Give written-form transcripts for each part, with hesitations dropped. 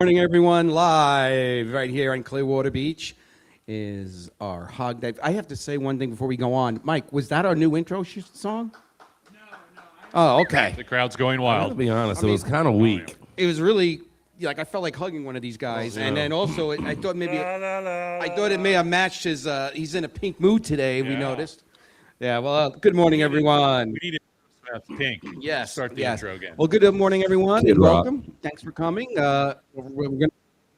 Morning, everyone. Live right here on Clearwater Beach is our Hogg Day. I have to say one thing before we go on. Mike, was that our new intro song? Oh, okay. The crowd's going I'll wild. be honest, it was kind of weak. It was really like I felt like hugging one of these guys, and then also I thought maybe it may have matched his. He's in a pink mood today. We Yeah. noticed. Yeah. Well, good morning, everyone. We need it. Pink. Yes. Start the yes. intro again. Well, good morning, everyone, Kid and Rock. welcome. Thanks for coming. We're going to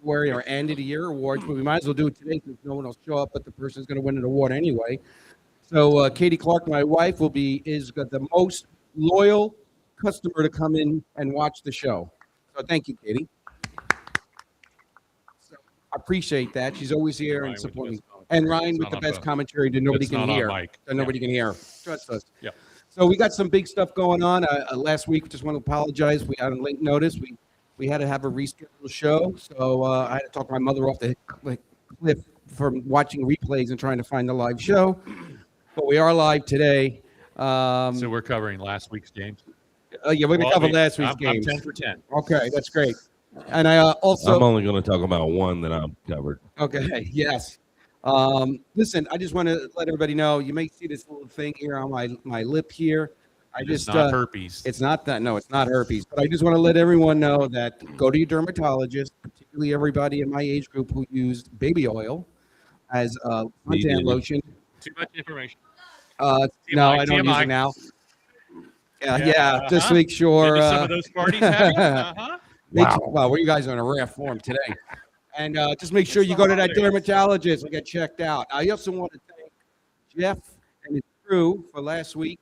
worry our end of the year awards, but we might as well do it today since no one will show up, but the person's going to win an award anyway. So Katie Clark, my wife, is got the most loyal customer to come in and watch the show. So thank you, Katie. So I appreciate that. She's always here Ryan and with the supporting. best commentary. And Ryan It's with the not best on commentary that nobody It's can not on hear. mic. That nobody can hear. Trust us. Yeah. So we got some big stuff going on. Last week, just want to apologize. We had a late notice. We had to have a rescheduled show. So I had to talk my mother off the cliff from watching replays and trying to find the live show. But we are live today. So we're covering last week's games. Yeah, we're going to cover last week's I'm games. 10 for 10. Okay, that's great. And I also. I'm only going to talk about one that I've covered. Okay, yes. Listen, I just want to let everybody know, you may see this little thing here on my lip here. It's not herpes. It's not that. No, it's not herpes. But I just want to let everyone know that go to your dermatologist, particularly everybody in my age group who used baby oil as suntan lotion. Too much information. No, I don't use TMI. it now. Yeah, just make sure. Been to some of those parties, have you? Uh-huh. Wow, well, you guys are in a rare form today. And just make sure you go to that dermatologist and get checked out. I also want to thank Jeff and his crew for last week.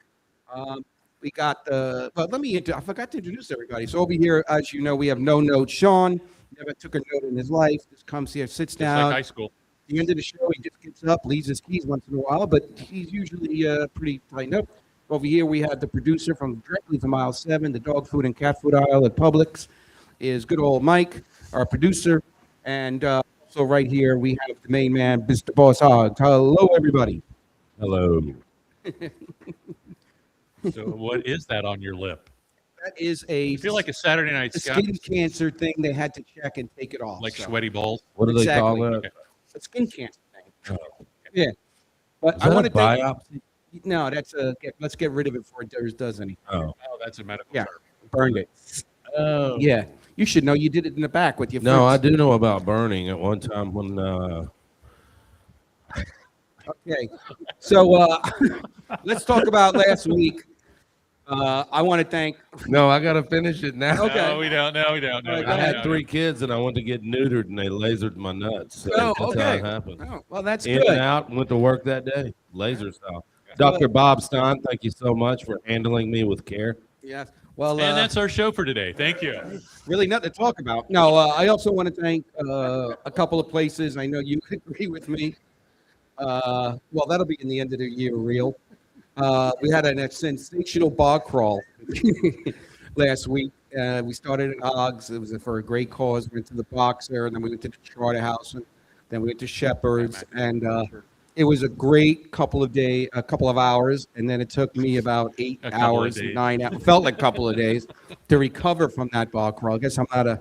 We got the, but I forgot to introduce everybody. So over here, as you know, we have No Note Sean. Never took a note in his life. Just comes here, sits It's down. like high school. At the end of the show, he just gets up, leaves his keys once in a while, but he's usually pretty tightened up. Over here, we have the producer directly from aisle 7, the dog food and cat food aisle at Publix, is good old Mike, our producer. And also right here, we have the main man, Mr. Boss Hogg. Hello, everybody. Hello. So what is that on your lip? That is a I feel like a Saturday Night Scout, skin cancer thing. They had to check and take it off. like so. sweaty balls. What do they call Exactly. that? Okay. A skin cancer thing. Oh. Yeah. But Is I that want a to thank. biopsy? No, let's get rid of it before it does anything. Oh. Oh, that's a medical Yeah. term. Burned it. Oh. Yeah. You should know you did it in the back with your No, I friends. do know about burning at one time when Okay. So let's talk about last week. I want to thank. no, I got to finish it now. Okay. No, we don't. No, we don't. No, All we right, I don't. had No, 3 kids and I went to get neutered and they lasered my nuts. So Oh, that's okay. how it happened. Oh, well, that's In good. and out, went to work that day. Laser style. Dr. Bob Stein, thank you so much for handling me with care. Yes. Well, And that's our show for today. Thank you. really nothing to talk about. No, I also want to thank a couple of places. I know you agree with me. Well, that'll be in the end of the year reel. We had a sensational bar crawl last week. We started at Hogg's. It was for a great cause. We went to the Boxer, and then we went to the Charter House, and then we went to Shepherd's, and it was a great couple of hours, and then it took me about 8 A couple of hours, days. 9 hours, felt like a couple of days to recover from that bar crawl. I guess I'm not a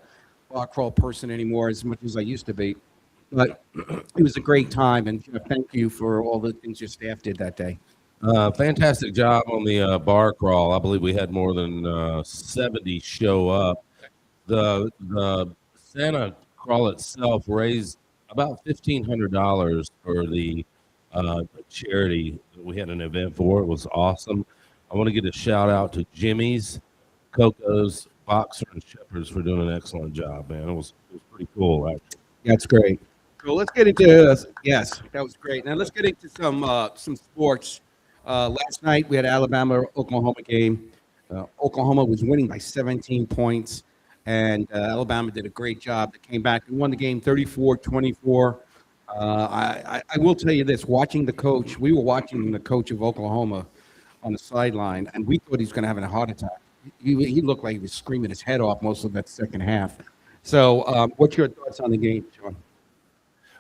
bar crawl person anymore as much as I used to be, but it was a great time, and thank you for all the things your staff did that day. Fantastic job on the bar crawl. I believe we had more than 70 show up. The Santa crawl itself raised about $1,500 for the charity that we had an event for. It was awesome. I want to get a shout out to Jimmy's, Coco's, Boxer, and Shepherd's for doing an excellent job, man. It was pretty cool, actually. That's great. So let's get into yes, that was great. Now let's get into some sports. Last night we had Alabama-Oklahoma game. Oklahoma was winning by 17 points, and Alabama did a great job. They came back and won the game 34-24. I will tell you this, watching the coach, we were watching the coach of Oklahoma on the sideline, and we thought he was going to have a heart attack. He looked like he was screaming his head off most of that second half. So what's your thoughts on the game, Sean?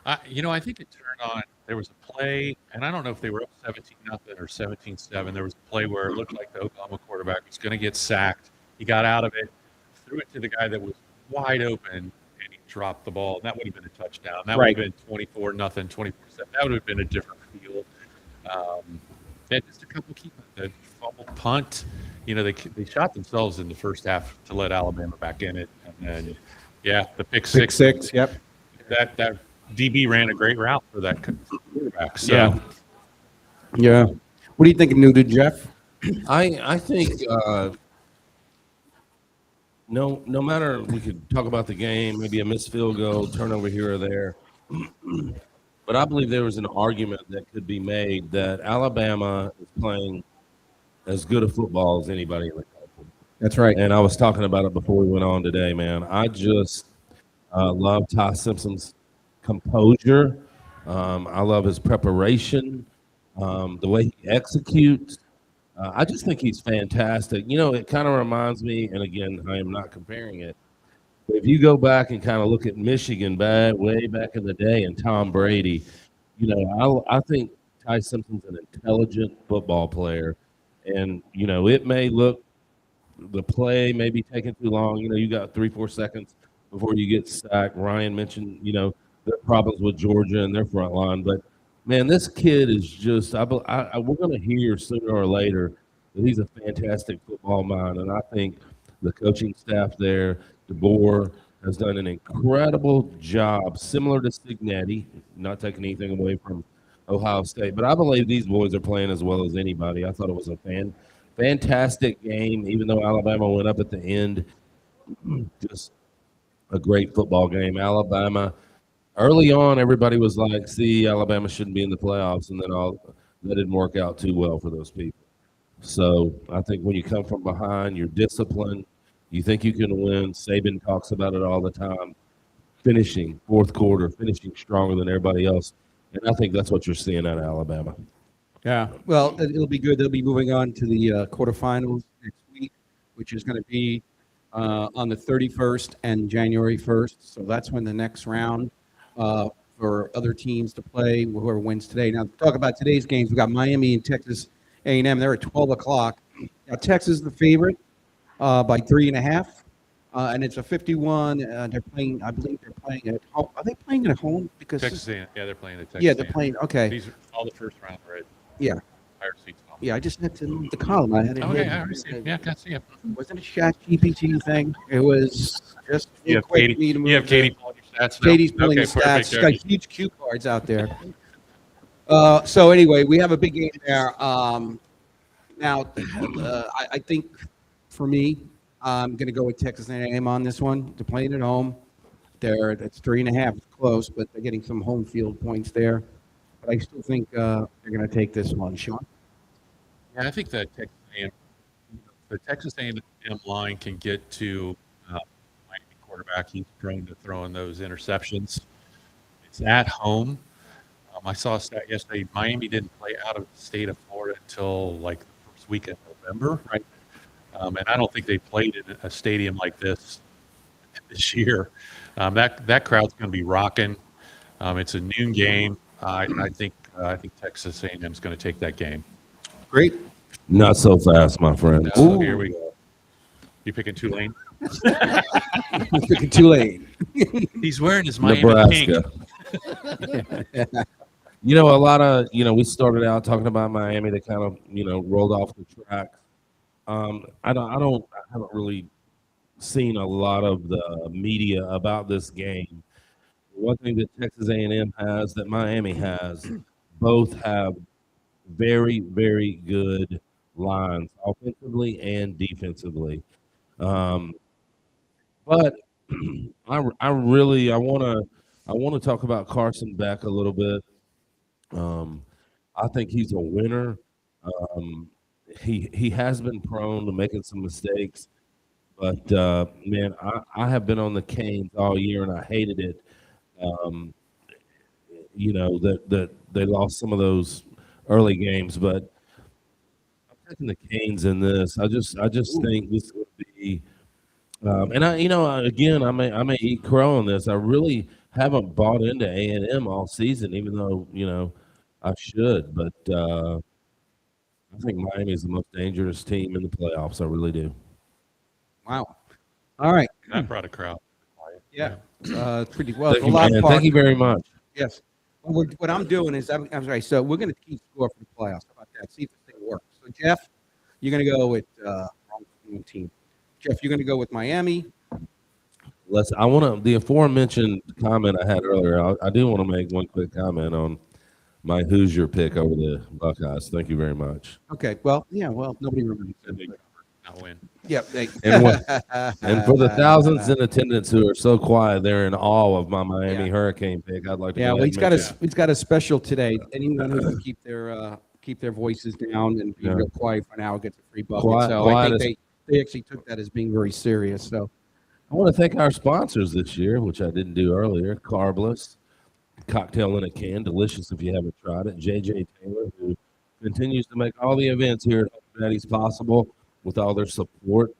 I think it turned on. There was a play, and I don't know if they were up 17-0 or 17-7. There was a play where it looked like the Oklahoma quarterback was going to get sacked. He got out of it, threw it to the guy that was wide open, and he dropped the ball. That would have been a touchdown. That Right. would have been 24-0, 24-7. That would have been a different feel. Just a couple key the fumble punt. They shot themselves in the first half to let Alabama back in it, and then the pick Pick six. six. Yep. That DB ran a great route for that quarterback. So Yeah. Yeah. What do you think of Newton, Jeff? I think no matter, we could talk about the game, maybe a missed field goal, turnover here or there, but I believe there was an argument that could be made that Alabama is playing as good a football as anybody in the country. That's right. And I was talking about it before we went on today, man. I just love Ty Simpson's composure. I love his preparation, the way he executes. I just think he's fantastic. It kind of reminds me, and again, I am not comparing it, but if you go back and kind of look at Michigan way back in the day and Tom Brady, I think Ty Simpson's an intelligent football player. And, it may look, the play may be taking too long. You got 3-4 seconds before you get sacked. Ryan mentioned, the problems with Georgia and their front line. But, man, this kid is just we're going to hear sooner or later that he's a fantastic football mind. And I think the coaching staff there, DeBoer, has done an incredible job, similar to Signetti, not taking anything away from Ohio State. But I believe these boys are playing as well as anybody. I thought it was a fantastic game, even though Alabama went up at the end. Just a great football game. Alabama, early on, everybody was like, see, Alabama shouldn't be in the playoffs, and then that didn't work out too well for those people. So I think when you come from behind, you're disciplined, you think you can win. Saban talks about it all the time. Finishing fourth quarter, finishing stronger than everybody else. And I think that's what you're seeing out of Alabama. Yeah. Well, it'll be good. They'll be moving on to the quarterfinals next week, which is going to be on the 31st and January 1st. So that's when the next round for other teams to play, whoever wins today. Now, to talk about today's games, we got Miami and Texas A&M. They're at 12 o'clock. Now, Texas is the favorite by 3.5. And it's a 51. They're playing. I believe they're playing at home. Are they playing at home? Because Texas A&M, they're playing at Texas. Yeah, they're playing. Okay. These are all the first round, right? Yeah. Higher seats. Yeah, I just had to look at the column. I had it. Okay, here. I already see it. Yeah, I see it. Wasn't it a chat GPT thing? It was just You have quick Katie. for me to move You have to- Katie pulling your stats now. Katie's pulling Okay, the stats. perfect. She's got huge cue cards out there. So anyway, we have a big game there. Now, I think for me, I'm going to go with Texas A&M on this one. They're playing at home. It's 3.5. It's close, but they're getting some home field points there. But I still think they're going to take this one. Sean? Yeah, I think that the Texas A&M line can get to Miami quarterback. He's prone to throwing those interceptions. It's at home. I saw a stat yesterday. Miami didn't play out of the state of Florida until like the first week of November, right? And I don't think they played in a stadium like this year. That crowd's going to be rocking. It's a noon game. I think Texas A&M is going to take that game. Great. Not so fast, my friend. So here we go. You picking Tulane? Picking Tulane. He's wearing his Miami Nebraska. pink. A lot of, we started out talking about Miami. They kind of, rolled off the track. I haven't really seen a lot of the media about this game. One thing that Texas A&M has that Miami has, both have very, very good lines, offensively and defensively. But I want to talk about Carson Beck a little bit. I think he's a winner. He has been prone to making some mistakes, but man, I have been on the Canes all year and I hated it. That they lost some of those early games, but I'm taking the Canes in this. I just think this would be, and I may eat crow on this. I really haven't bought into A&M all season, even though I should. But I think Miami is the most dangerous team in the playoffs. I really do. Wow. All right. That brought a crowd. Yeah. Pretty well. Thank It's a you, lot man. of Thank you park. very much. Yes. What I'm doing is, I'm sorry. So we're going to keep score for the playoffs. How about that? See if this thing works. So Jeff, you're going to go with wrong team. Jeff, you're going to go with Miami. I want to the aforementioned comment I had earlier. I do want to make one quick comment on my Hoosier pick over the Buckeyes. Thank you very much. Okay. Well, yeah. Well, nobody remembers. And they cover, not win. Yep. And for the thousands in attendance who are so quiet, they're in awe of my Miami Yeah. Hurricane pick. I'd like to. Yeah, go well, ahead and mention- he's got a special today. Anyone who can keep their voices down and be Yeah. real quiet for an hour gets a free bucket. Quiet- so quiet I think is- they actually took that as being very serious. So I want to thank our sponsors this year, which I didn't do earlier. Carbless, cocktail in a can, delicious if you haven't tried it. JJ Taylor, who continues to make all the events here at Daddy's possible with all their support.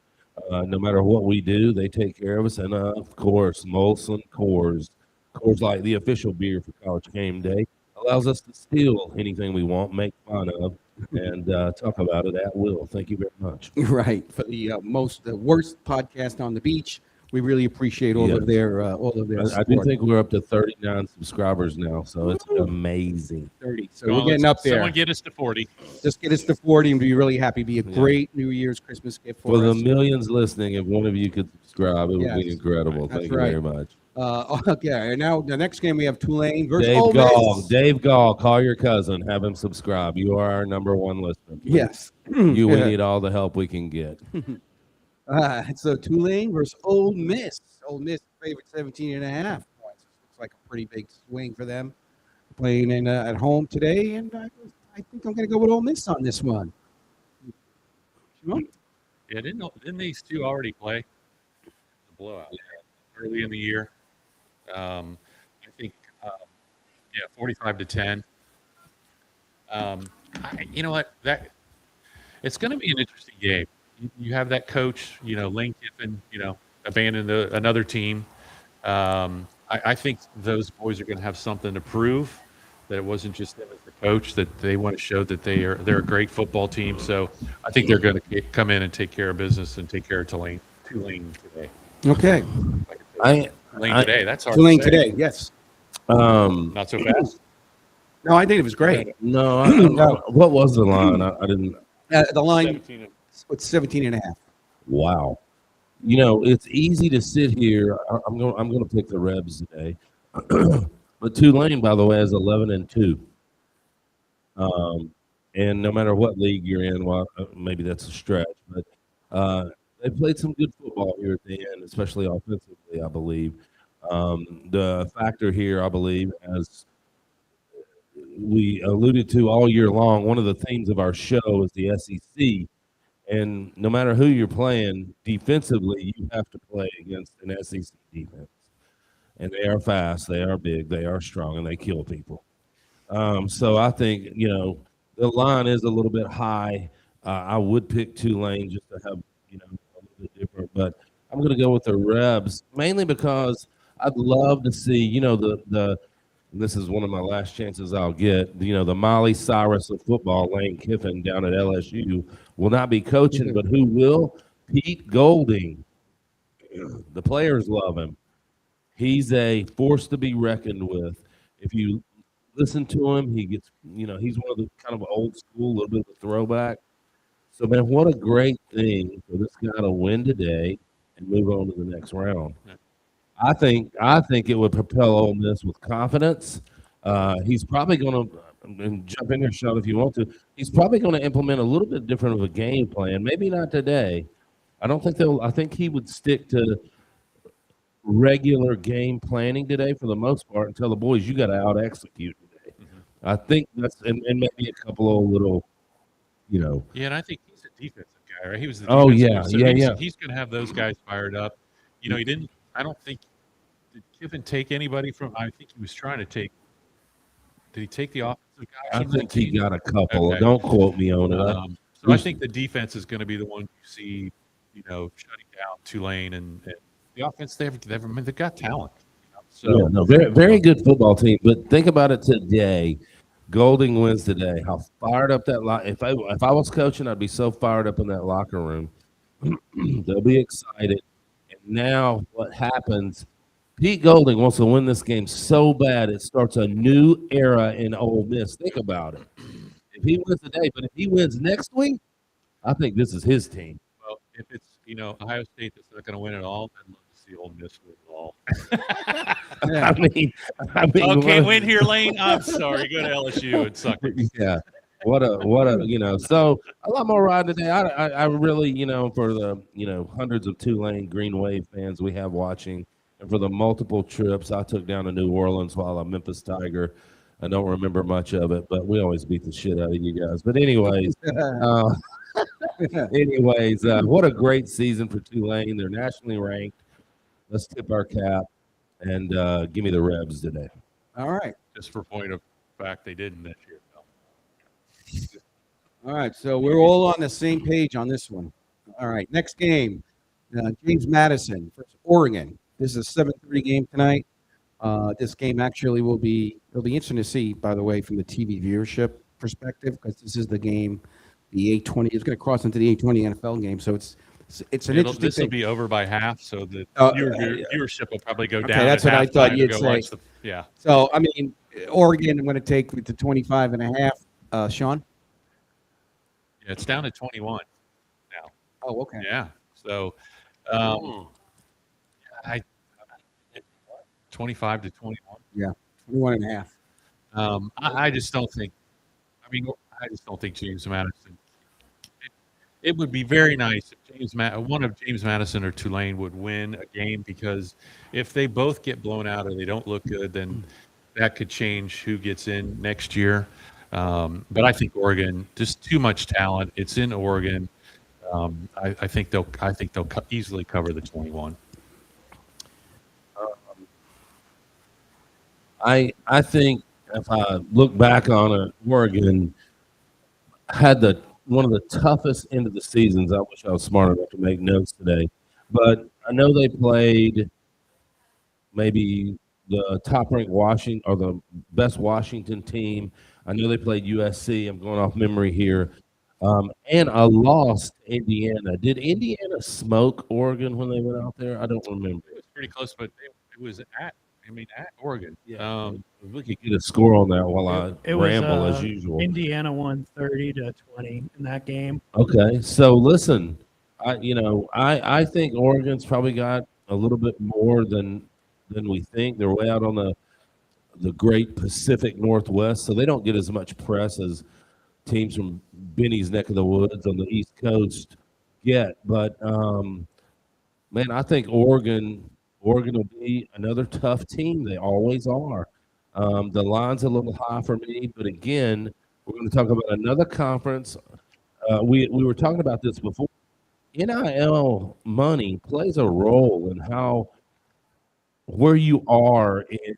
No matter what we do, they take care of us. And of course, Molson Coors Light, the official beer for College Game Day, allows us to steal anything we want, make fun of, and talk about it at will. Thank you very much. right for the worst podcast on the beach. We really appreciate all of their I do support. think we're up to 39 subscribers now, so it's amazing. 30. So Well, we're getting up there. Someone get us to 40. Just get us to 40 and be really happy. Be a great New Year's Christmas gift For for the us. millions listening, if one of you could subscribe, it would Yes. be incredible. That's Thank you right. very much. Okay, and now the next game we have Tulane versus Dave Ole Gall, Miss. Dave Gall, call your cousin, have him subscribe. You are our number one listener. please. Yes. We Yeah. need all the help we can get. So Tulane versus Ole Miss. Ole Miss favorite 17 and a half points. Looks like a pretty big swing for them. Playing at home today, and I think I'm going to go with Ole Miss on this one. Shimon? Yeah, didn't these two already play the blowout early in the year? I think, 45-10. You know what? It's going to be an interesting game. You have that coach, Lane Kiffin, abandoned another team. I think those boys are going to have something to prove, that it wasn't just them as the coach, that they want to show that they're a great football team. So I think they're going to come in and take care of business and take care of Tulane today. Okay. Tulane today. That's hard. Tulane to say. today, yes. Not so fast. No, I think it was great. No, what was the line? I didn't. The line 17. was 17 and a half. Wow. It's easy to sit here. I'm going to pick the Rebs today. But Tulane, by the way, is 11-2. And no matter what league you're in, well, maybe that's a stretch, but they played some good football here at the end, especially offensively, I believe. The factor here, I believe, as we alluded to all year long, one of the themes of our show is the SEC. And no matter who you're playing, defensively, you have to play against an SEC defense. And they are fast, they are big, they are strong, and they kill people. So I think, the line is a little bit high. I would pick Tulane just to have, a little bit different. But I'm going to go with the Rebs, mainly because I'd love to see, this is one of my last chances I'll get. The Molly Cyrus of football, Lane Kiffin down at LSU, will not be coaching, but who will? Pete Golding. The players love him. He's a force to be reckoned with. If you listen to him, he gets, he's one of the kind of old school, a little bit of a throwback. So, man, what a great thing for this guy to win today and move on to the next round. Yeah. I think it would propel Ole Miss with confidence. He's probably going to, and jump in there, Sean, if you want to. He's probably going to implement a little bit different of a game plan. Maybe not today. I think he would stick to regular game planning today for the most part and tell the boys, you got to out execute today. Mm-hmm. I think that's, and maybe a couple of little, Yeah, and I think he's a defensive guy, right? He was the Oh, defensive yeah, guy, yeah. He's going to have those guys fired up. He didn't. I don't think did Kiffin take anybody from. I think he was trying to take. Did he take the offensive guys? I from that think he team? got a couple. Okay. Don't quote me on it. So I think the defense is going to be the one you see, shutting down Tulane and the offense. They've got talent. So Yeah, no, very, very good football team. But think about it today. Golding wins today. How fired up that if I was coaching, I'd be so fired up in that locker room. They'll be excited. And now what happens Pete Golding wants to win this game so bad it starts a new era in Ole Miss. Think about it. If he wins today, but if he wins next week, I think this is his team. Well, if it's Ohio State that's not going to win it all, I'd love to see Ole Miss win it all. Yeah. I mean, Can't win here, Lane. I'm sorry. Go to LSU and suck it. yeah. What a. So a lot more ride today. I really, for the, hundreds of Tulane Green Wave fans we have watching, and for the multiple trips I took down to New Orleans while a Memphis Tiger. I don't remember much of it, but we always beat the shit out of you guys. But anyways, what a great season for Tulane. They're nationally ranked. Let's tip our cap and give me the Rebs today. All right. Just for point of fact, they didn't this year. All right. So we're all on the same page on this one. All right. Next game, James Madison versus Oregon. This is a 7:30 game tonight. This game actually it'll be interesting to see, by the way, from the TV viewership perspective, because this is the game, the 8:20. It's going to cross into the 8:20 NFL game, so it's an interesting. This will be over by half, so the viewership will probably go down. Okay, that's what I thought you'd say. Yeah. So I mean, Oregon, I'm going to take with the 25.5. Sean. Yeah, it's down to 21 now. Oh, okay. Yeah. So, I 25 to 21. Yeah, 21.5. I just don't think. I just don't think James Madison. It would be very nice if one of James Madison or Tulane would win a game, because if they both get blown out or they don't look good, then that could change who gets in next year. But I think Oregon, just too much talent. It's in Oregon. I think they'll easily cover the 21. I think if I look back on it, Oregon had one of the toughest end of the seasons. I wish I was smart enough to make notes today, but I know they played maybe the top-ranked Washington or the best Washington team. I know they played USC. I'm going off memory here. And a loss to Indiana. Did Indiana smoke Oregon when they went out there? I don't remember. It was pretty close, but it was at Oregon. Yeah. We could get a score on that while I ramble as usual. Indiana won 30-20 in that game. Okay, so listen, I think Oregon's probably got a little bit more than we think. They're way out on the great Pacific Northwest, so they don't get as much press as teams from Benny's neck of the woods on the East Coast get. But man, I think Oregon will be another tough team. They always are. The line's a little high for me, but again, we're going to talk about another conference. We were talking about this before. NIL money plays a role in where you are in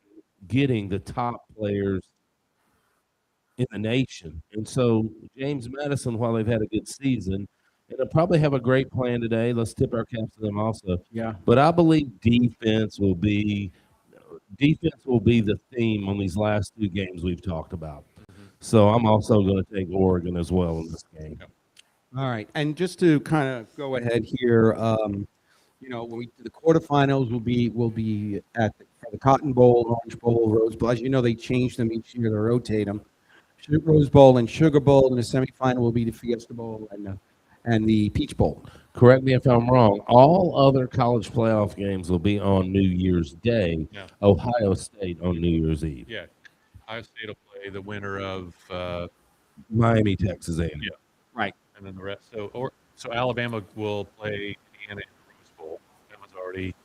getting the top players in the nation. And so James Madison, while they've had a good season, and they'll probably have a great plan today. Let's tip our caps to them also. Yeah. But I believe defense will be the theme on these last two games we've talked about. Mm-hmm. So I'm also going to take Oregon as well in this game. All right, and just to kind of go ahead here, when the quarterfinals will be at the Cotton Bowl, Orange Bowl, Rose Bowl. As you know, they change them each year; they rotate them. Rose Bowl and Sugar Bowl, and the semifinal will be the Fiesta Bowl and the Peach Bowl. Correct me if I'm wrong. All other college playoff games will be on New Year's Day. Yeah. Ohio State on New Year's Eve. Yeah, Ohio State will play the winner of Miami, Texas A&M. Yeah, right, and then the rest. So Alabama will play Indiana in the Rose Bowl. That was already.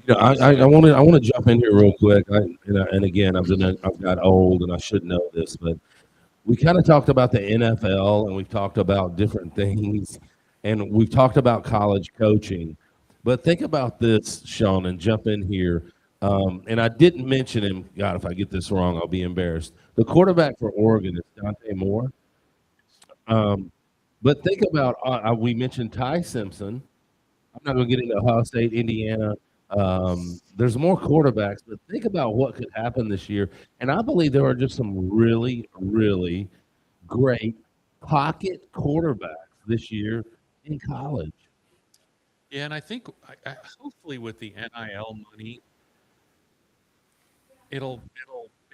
I want to jump in here real quick. And again, I've got old, and I should know this, but we kind of talked about the NFL, and we've talked about different things, and we've talked about college coaching. But think about this, Sean, and jump in here. And I didn't mention him. God, if I get this wrong, I'll be embarrassed. The quarterback for Oregon is Dante Moore. But think about we mentioned Ty Simpson. I'm not going to get into Ohio State, Indiana. There's more quarterbacks, but think about what could happen this year. And I believe there are just some really, really great pocket quarterbacks this year in college. Yeah, and I think hopefully with the NIL money, it'll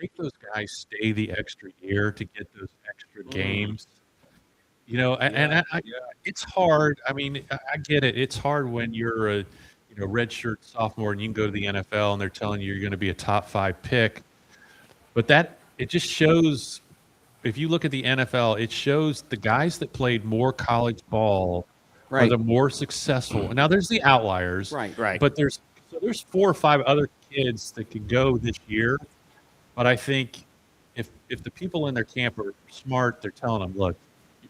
make those guys stay the extra year to get those extra games. You know, it's hard. I mean, I get it. It's hard when you're a redshirt sophomore and you can go to the NFL and they're telling you you're going to be a top 5 pick. But it just shows. If you look at the NFL, it shows the guys that played more college ball are Right. the more successful. Now there's the outliers, Right. but there's 4 or 5 other kids that could go this year. But I think if the people in their camp are smart, they're telling them, look,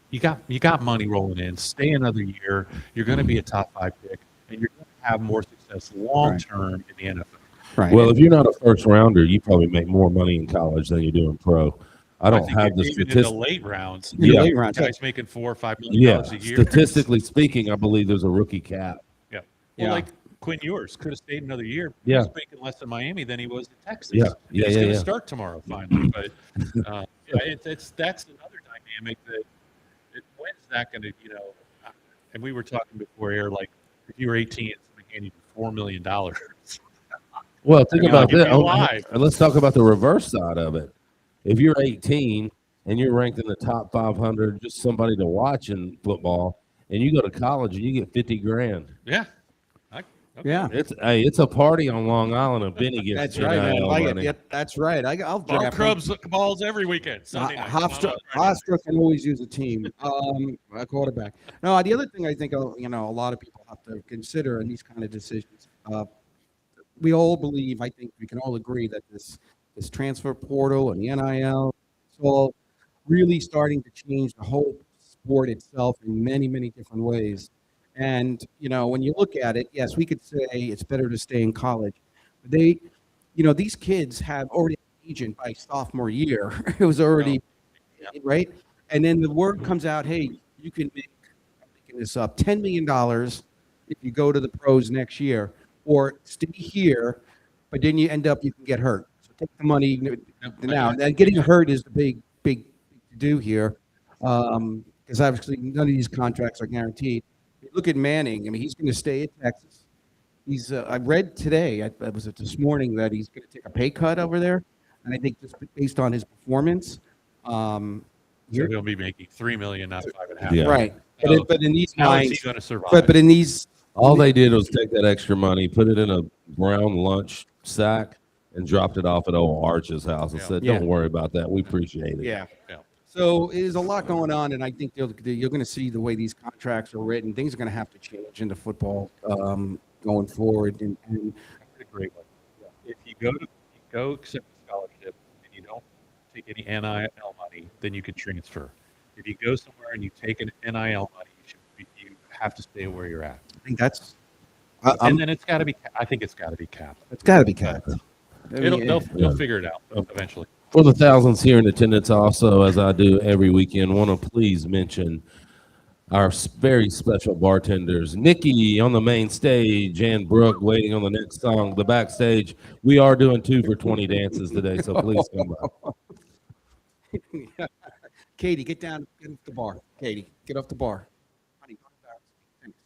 you got money rolling in. Stay another year. You're going to be a top 5 pick, and you're going to have more success long term in the NFL. Right. Well, if you're not a first rounder, you probably make more money in college than you do in pro. I don't think have the even in the statistics. late rounds. Yeah. late rounds, Guys making $4 or $5 million Yeah, a year. statistically speaking, I believe there's a rookie cap. Yeah. Well, Yeah. like Quinn Ewers could have stayed another year. Yeah. He's making less in Miami than he was in Texas. Yeah. Yeah, He's yeah, going to yeah. start tomorrow finally. But that's another dynamic when's that going to, and we were talking before air, like if you were 18 and somebody handed you $4 million. Well, think about you'd that. be alive. Let's talk about the reverse side of it. If you're 18 and you're ranked in the top 500, just somebody to watch in football, and you go to college and you get 50 grand. Yeah. Yeah. It's a party on Long Island, and Benny gets That's right, man. NIL I like money. it. Yeah, that's right. I'll Bar draft Crubs balls every weekend. Sunday night. Hofstra can always use a team, a quarterback. No, the other thing I think a lot of people have to consider in these kind of decisions. We all believe, I think we can all agree that this transfer portal and the NIL, it's all really starting to change the whole sport itself in many, many different ways. And, when you look at it, yes, we could say it's better to stay in college. But these kids have already an agent by sophomore year. It was already, right? And then the word comes out, hey, you can make, I'm making this up, $10 million if you go to the pros next year, or stay here, but then you can get hurt. So take the money now. And getting hurt is the big to do here, because obviously none of these contracts are guaranteed. Look at Manning. I mean, he's going to stay at Texas. He's. I read today. I was this morning that he's going to take a pay cut over there, and I think just based on his performance, So he'll be making $3 million, not $5.5. Yeah. right. So But in these how is minds, he going to survive? but in these, All they did was take that extra money, put it in a brown lunch sack, and dropped it off at old Arch's house and said, "Don't worry about that. We appreciate it." yeah. Yeah. So there's a lot going on, and I think you're going to see the way these contracts are written. Things are going to have to change into football going forward. And That's a great one. If you go accept a scholarship and you don't take any NIL money, then you can transfer. If you go somewhere and you take an NIL money, you have to stay where you're at. I think that's. And then it's got to be. I think it's got to be capped. It's got to be capped. I mean, They'll figure it out eventually. For the thousands here in attendance, also, as I do every weekend, want to please mention our very special bartenders, Nikki on the main stage and Brooke waiting on the next song, the backstage. We are doing 2 for $20 dances today, so please come by. Katie, get off the bar. Katie, get off the bar. Honey, don't embarrass me. Thanks.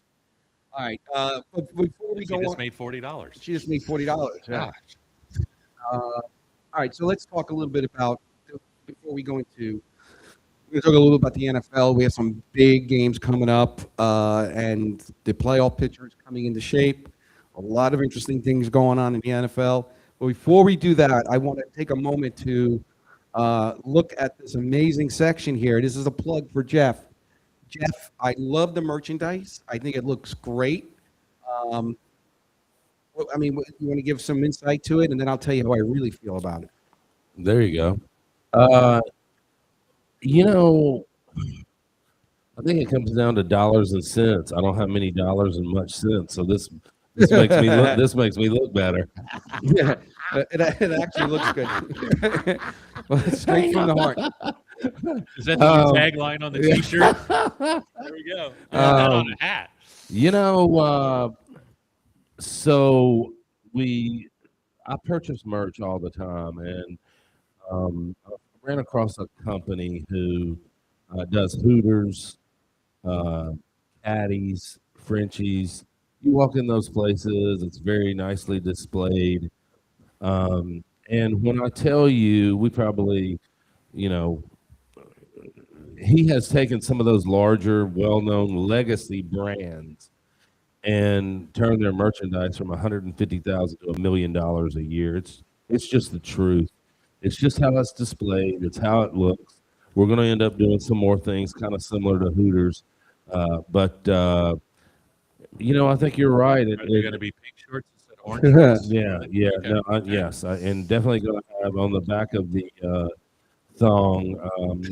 All right. But before we She go just on, made $40. she just made $40. Yeah. Gosh. All right, so let's talk a little bit about, before we go into, we're going to talk a little about the NFL. We have some big games coming up, and the playoff picture is coming into shape. A lot of interesting things going on in the NFL. But before we do that, I want to take a moment to look at this amazing section here. This is a plug for Jeff. Jeff, I love the merchandise. I think it looks great. I mean, you want to give some insight to it, and then I'll tell you how I really feel about it. There you go. I think it comes down to dollars and cents. I don't have many dollars and much cents, so this makes me look better. Yeah, it actually looks good. Well, it's straight from the heart. Is that the new tagline on the T-shirt? There we go. That on a hat. So I purchase merch all the time, and I ran across a company who does Hooters, Caddies, Frenchies, you walk in those places, it's very nicely displayed. And when I tell you, we probably, you know, he has taken some of those larger, well-known legacy brands and turned their merchandise from 150,000 to $1 million a year. It's just the truth. It's just how it's displayed. It's how it looks. We're going to end up doing some more things kind of similar to Hooters, but I think you're right. Are they going to be pink shorts instead of orange shorts? Yeah, yeah, Okay. no, yes, and definitely going to have on the back of the thong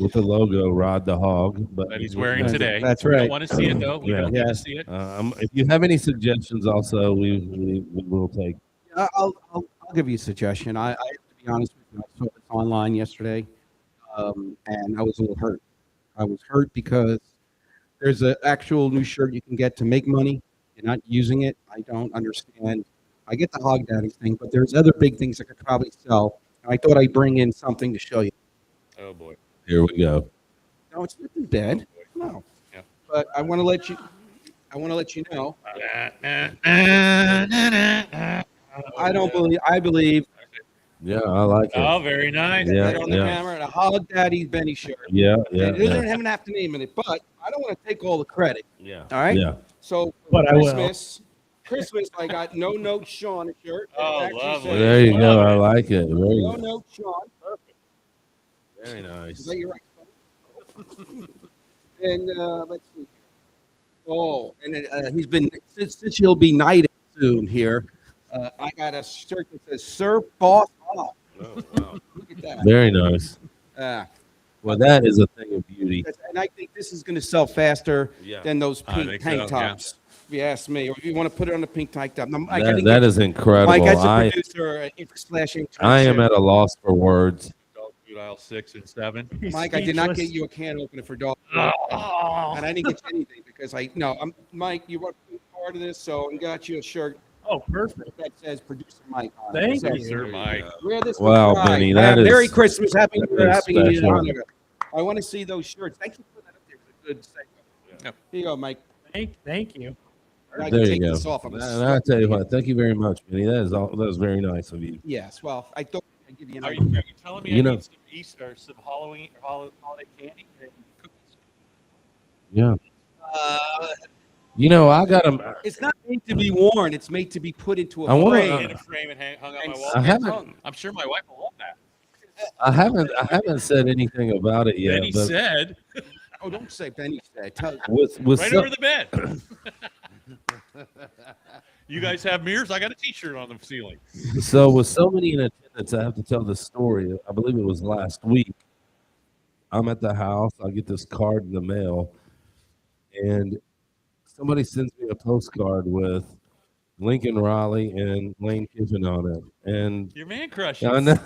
with the logo "Rod the Hog." But That he's wearing That's- today. that's We right. don't want to see it though. We Yeah. don't get to Yes. see it. If you have any suggestions, also we will take. I'll give you a suggestion. I have to be honest with you. I saw this online yesterday, and I was a little hurt. I was hurt because there's an actual new shirt you can get to make money. You're not using it. I don't understand. I get the Hog Daddy thing, but there's other big things I could probably sell. I thought I'd bring in something to show you. Oh boy. Here we go. No, it's nothing bad. No, Yeah. but I want to let you. I want to let you know. I don't believe. I believe. Yeah, I like it. Oh, very nice. Yeah, Right on the camera, the Hog Daddy Benny shirt. Yeah, yeah, And it doesn't yeah, even have to name it, but I don't want to take all the credit. yeah. All right. Yeah. So But I will. Christmas, I got No Note Sean a shirt. It Oh, actually lovely. says, There you go. I like it. Very No good. Note Sean. Perfect. Very Is nice. that your right? And let's see. Oh, and he's been since he'll be knighted soon here. I got a shirt that says Sir Boss Hog. Oh, wow. Look at that. Very nice. Uh, Well, that is a thing of beauty. and I think this is going to sell faster Yeah. than those I pink think tank so, yeah. tops. If you ask me, or if you want to put it on the pink tank top. Now, Mike, I That, think that is incredible. Mike, as a I producer, slash intern, I am at a loss for words. Dog food aisle 6 and 7. He's Mike, I did not speechless. get you a can opener for dog, Oh. and I didn't get you anything because I'm Mike. You want to be part of this, so I got you a shirt Oh, perfect. that says producer Mike on it. Thank So, you. Sir Mike. wear this. Wow, with pride. Benny, that is- Merry Christmas, Happy New Year, that is Happy New Year, special. Hanukkah. I want to see those shirts. Thank you for putting that up there. It's a good segment. Yeah. Here you go, Mike. Thank you. Now I There can you take go. this off. I'm And I tell you what, thank you very much, Benny. That was very nice of you. Yes. Well, I thought I'd give you an Are idea. you telling me You I know- need some Easter, some Halloween, holiday candy, and cookies? Yeah. Uh, I got them. It's not made to be worn. It's made to be put into I a wanna- frame. In a frame and hung on my And wall. I haven't. I'm sure my wife will love that. I haven't said anything about it yet. Then he but said, Oh, don't say Benny said. Tell, with right some- over the bed. You guys have mirrors? I got a T-shirt on the ceiling. So with so many in attendance, I have to tell this story. I believe it was last week. I'm at the house. I get this card in the mail, and somebody sends me a postcard with Lincoln Riley and Lane Kiffin on it. And Your man crush. I know,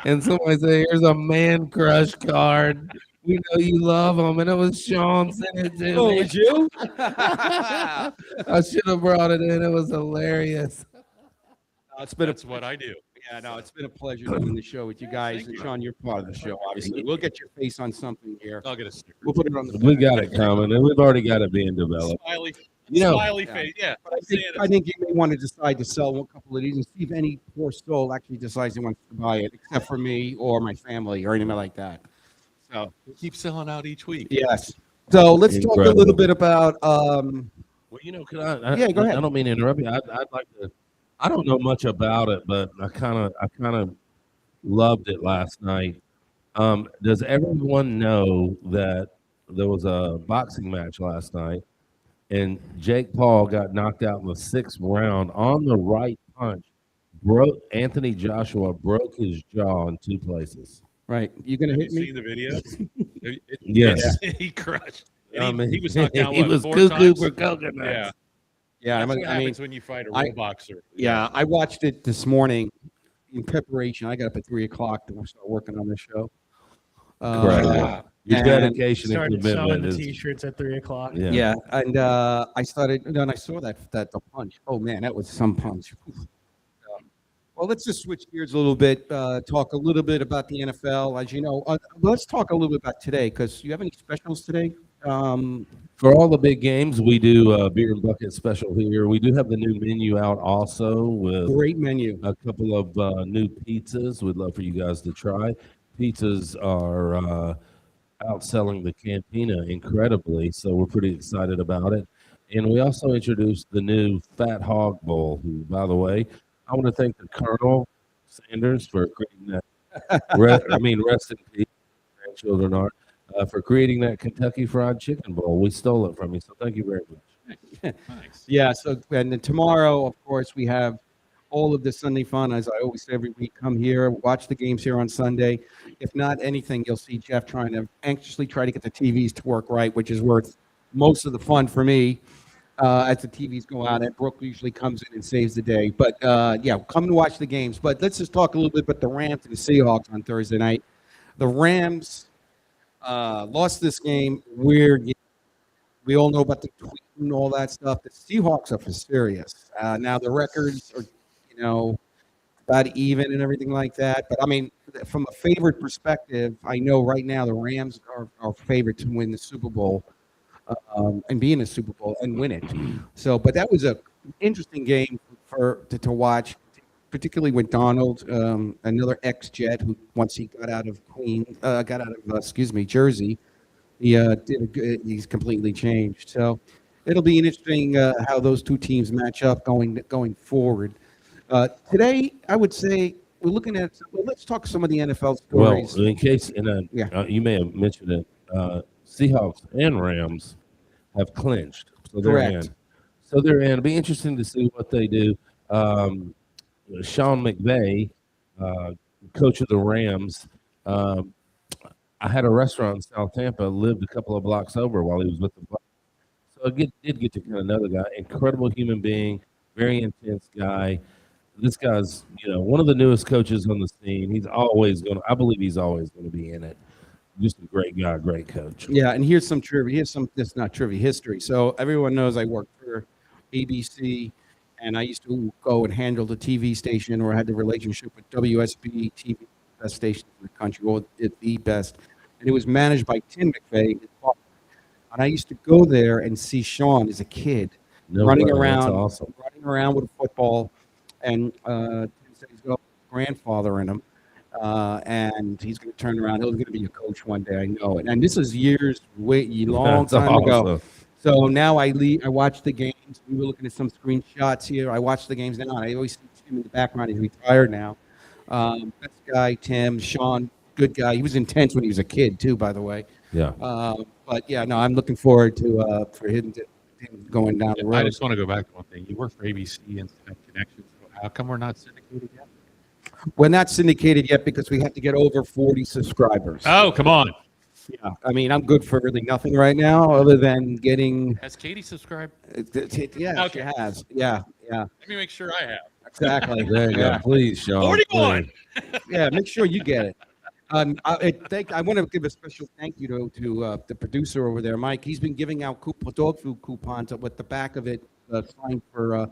and somebody say, "Here's a man crush card. We know you love him." And it was Sean sent it to oh, me. was you? I should have brought it in. It was hilarious. It's been a That's what I do. yeah, no, it's been a pleasure doing the show with you guys. Thank And you. Sean, you're part of the show, obviously. We'll get your face on something here. I'll get a sticker. We'll put it on the. We got it coming, and we've already got it being developed. Smiley, Yeah. face. Yeah. But I think you may want to decide to sell a couple of these and see if any poor soul actually decides he wants to buy it, except for me or my family or anything like that. So Keep selling out each week. yes. So let's talk a Incredible. little bit about. Well, can I? Yeah, go ahead. I don't mean to interrupt you. I'd like to. I don't know much about it, but I kind of loved it last night. Does everyone know that there was a boxing match last night, and Jake Paul got knocked out in the 6th round on the right punch? Anthony Joshua broke his jaw in 2 places. Right, you gonna Have hit you me? seen the video? Yes. He crushed. I And mean, he was knocked out. he What, was 4 cuckoo times? for coconuts. Yeah. Yeah, That's what I mean, happens when you fight a I- real boxer. yeah, I watched it this morning in preparation. I got up at 3:00 to start working on this show. Correct. Your and dedication and Started commitment selling the is. T-shirts at 3:00. Yeah. Yeah, and I started. Then I saw that the punch. Oh man, that was some punch. Well, let's just switch gears a little bit. Talk a little bit about the NFL. As you know, let's talk a little bit about today because you have any specials today? For all the big games, we do beer and bucket special here. We do have the new menu out also with Great menu. a couple of new pizzas. We'd love for you guys to try. Pizzas are outselling the Cantina incredibly, so we're pretty excited about it. And we also introduced the new Fat Hog Bowl, who, by the way, I want to thank the Colonel Sanders for creating that. Rest in peace, grandchildren are, for creating that Kentucky Fried Chicken Bowl. We stole it from you, so thank you very much. Nice. Yeah. So, and then tomorrow, of course, we have all of the Sunday fun. As I always say every week, come here, watch the games here on Sunday. If not anything, you'll see Jeff trying to anxiously try to get the TVs to work right, which is worth most of the fun for me. As the TVs go out, and Brooke usually comes in and saves the day. But yeah, come to watch the games. But let's just talk a little bit about the Rams and the Seahawks on Thursday night. The Rams lost this game. Weird. We all know about the tweet and all that stuff. The Seahawks are for serious. Now the records are, about even and everything like that. But I mean, from a favorite perspective, I know right now the Rams are favored to win the Super Bowl. And be in the Super Bowl and win it. So, but that was a interesting game to watch, particularly with Donald, another ex-Jet who once he got out of Jersey, he's completely changed. So, it'll be interesting how those two teams match up going forward. Today, I would say we're looking at. Well, let's talk some of the NFL stories. Well, in case, you may have mentioned it, Seahawks and Rams have clinched, so they're Correct. in. So they're in. It'll be interesting to see what they do. Sean McVay, coach of the Rams, I had a restaurant in South Tampa, lived a couple of blocks over while he was with the Bucs. So I did get to kind of know the guy. Incredible human being, very intense guy. This guy's, one of the newest coaches on the scene. I believe he's always going to be in it. Just a great guy, great coach. Yeah, and here's some trivia. It's not trivia, history. So everyone knows I worked for ABC, and I used to go and handle the TV station, or I had the relationship with WSB TV, best station in the country, or the best. And it was managed by Tim McVeigh. And I used to go there and see Sean as a kid running around with a football, and Tim said he's got a grandfather in him. And he's going to turn around. He's going to be a coach one day. I know it. And this is long time ago. So now I watch the games. We were looking at some screenshots here. I watch the games now. I always see Tim in the background. He's retired now. Best guy, Tim. Sean, good guy. He was intense when he was a kid too, by the way. Yeah. But yeah, no, I'm looking forward to for him going down the road. I just want to go back to one thing. You work for ABC and have connections. How come we're not syndicated yet? We're not syndicated yet because we have to get over 40 subscribers. Oh, come on. Yeah, I mean, I'm good for really nothing right now other than getting. Has Katie subscribed? Yeah, Okay. she has. Yeah. Let me make sure I have. Exactly. There you go. Please, Sean. 41. please. Yeah, make sure you get it. I want to give a special thank you to the producer over there, Mike. He's been giving out dog food coupons with the back of it signed for,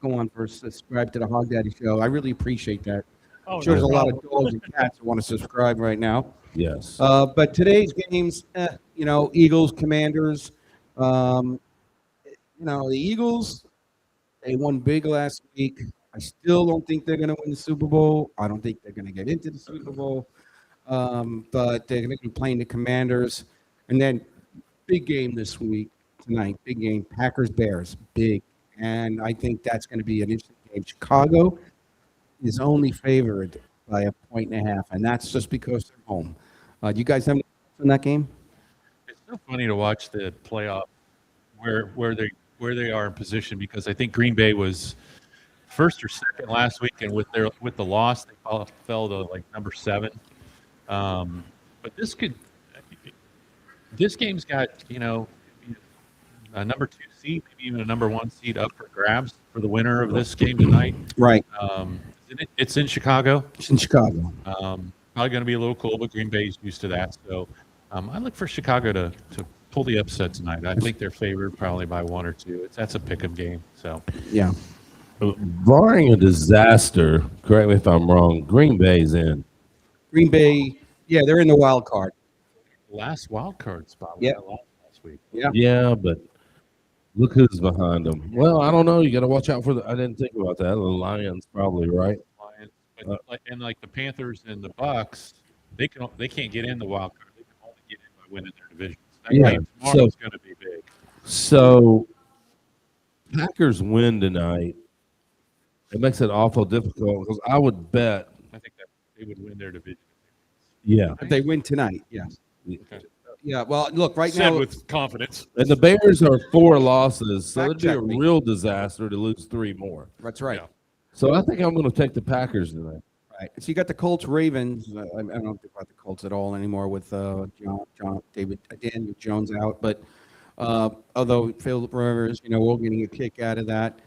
go on for subscribe to the Hog Daddy Show. I really appreciate that. I'm sure there's a lot of dogs and cats who want to subscribe right now. Yes. But today's games, Eagles, Commanders. The Eagles, they won big last week. I still don't think they're going to win the Super Bowl. I don't think they're going to get into the Super Bowl. But they're going to be playing the Commanders. And then big game tonight, big game, Packers-Bears, big. And I think that's going to be an interesting game. Chicago is only favored by 1.5, and that's just because they're home. Do you guys have any thoughts on that game? It's so funny to watch the playoff where they are in position, because I think Green Bay was first or second last week, and with the loss they fell to like number 7. But this game's got a number 2 seed, maybe even a number 1 seed up for grabs for the winner of this game tonight. Right. It's in Chicago. It's in Chicago. Probably going to be a little cold, but Green Bay's used to that. So I look for Chicago to pull the upset tonight. I think they're favored probably by 1 or 2. That's a pick'em game. So Yeah. Barring a disaster, correct me if I'm wrong, Green Bay's in. Green Bay, yeah, they're in the wild card. last wild card spot. Yep. last week. Yeah, but look who's behind them. Well, I don't know. You got to watch out for the. I didn't think about that. The Lions, probably, right? Lions, but like the Panthers and the Bucks, they can't get in the wild card. They can only get in by winning their divisions. That Yeah, game tomorrow is going to be big. So, Packers win tonight. It makes it awful difficult because I would bet. I think that they would win their division. Yeah. If they win tonight, yes. Okay. Yeah, well, look, right Said now, with confidence. And the Bears are 4 losses, so it'd be a Fact check me. real disaster to lose 3 more. that's right. Yeah. So I think I'm going to take the Packers tonight. Right. So you got the Colts, Ravens. I don't think about the Colts at all anymore with Daniel Jones out. But although Philip Rivers, we're getting a kick out of that.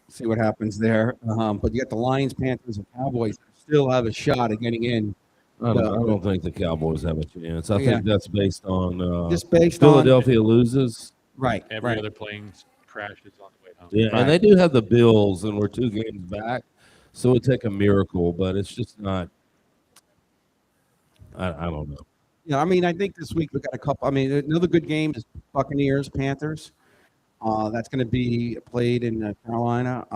See what happens there. But you got the Lions, Panthers, and Cowboys still have a shot at getting in. I don't think the Cowboys have a chance. I Yeah. think that's based on Just based on Philadelphia loses. right. Every other plane crashes on the way home. Yeah, Right. and they do have the Bills, and we're 2 games back, so it would take a miracle, but it's just not. I don't know. Yeah, I mean, I think this week we got a couple. I mean, another good game is Buccaneers, Panthers. That's going to be played in Carolina.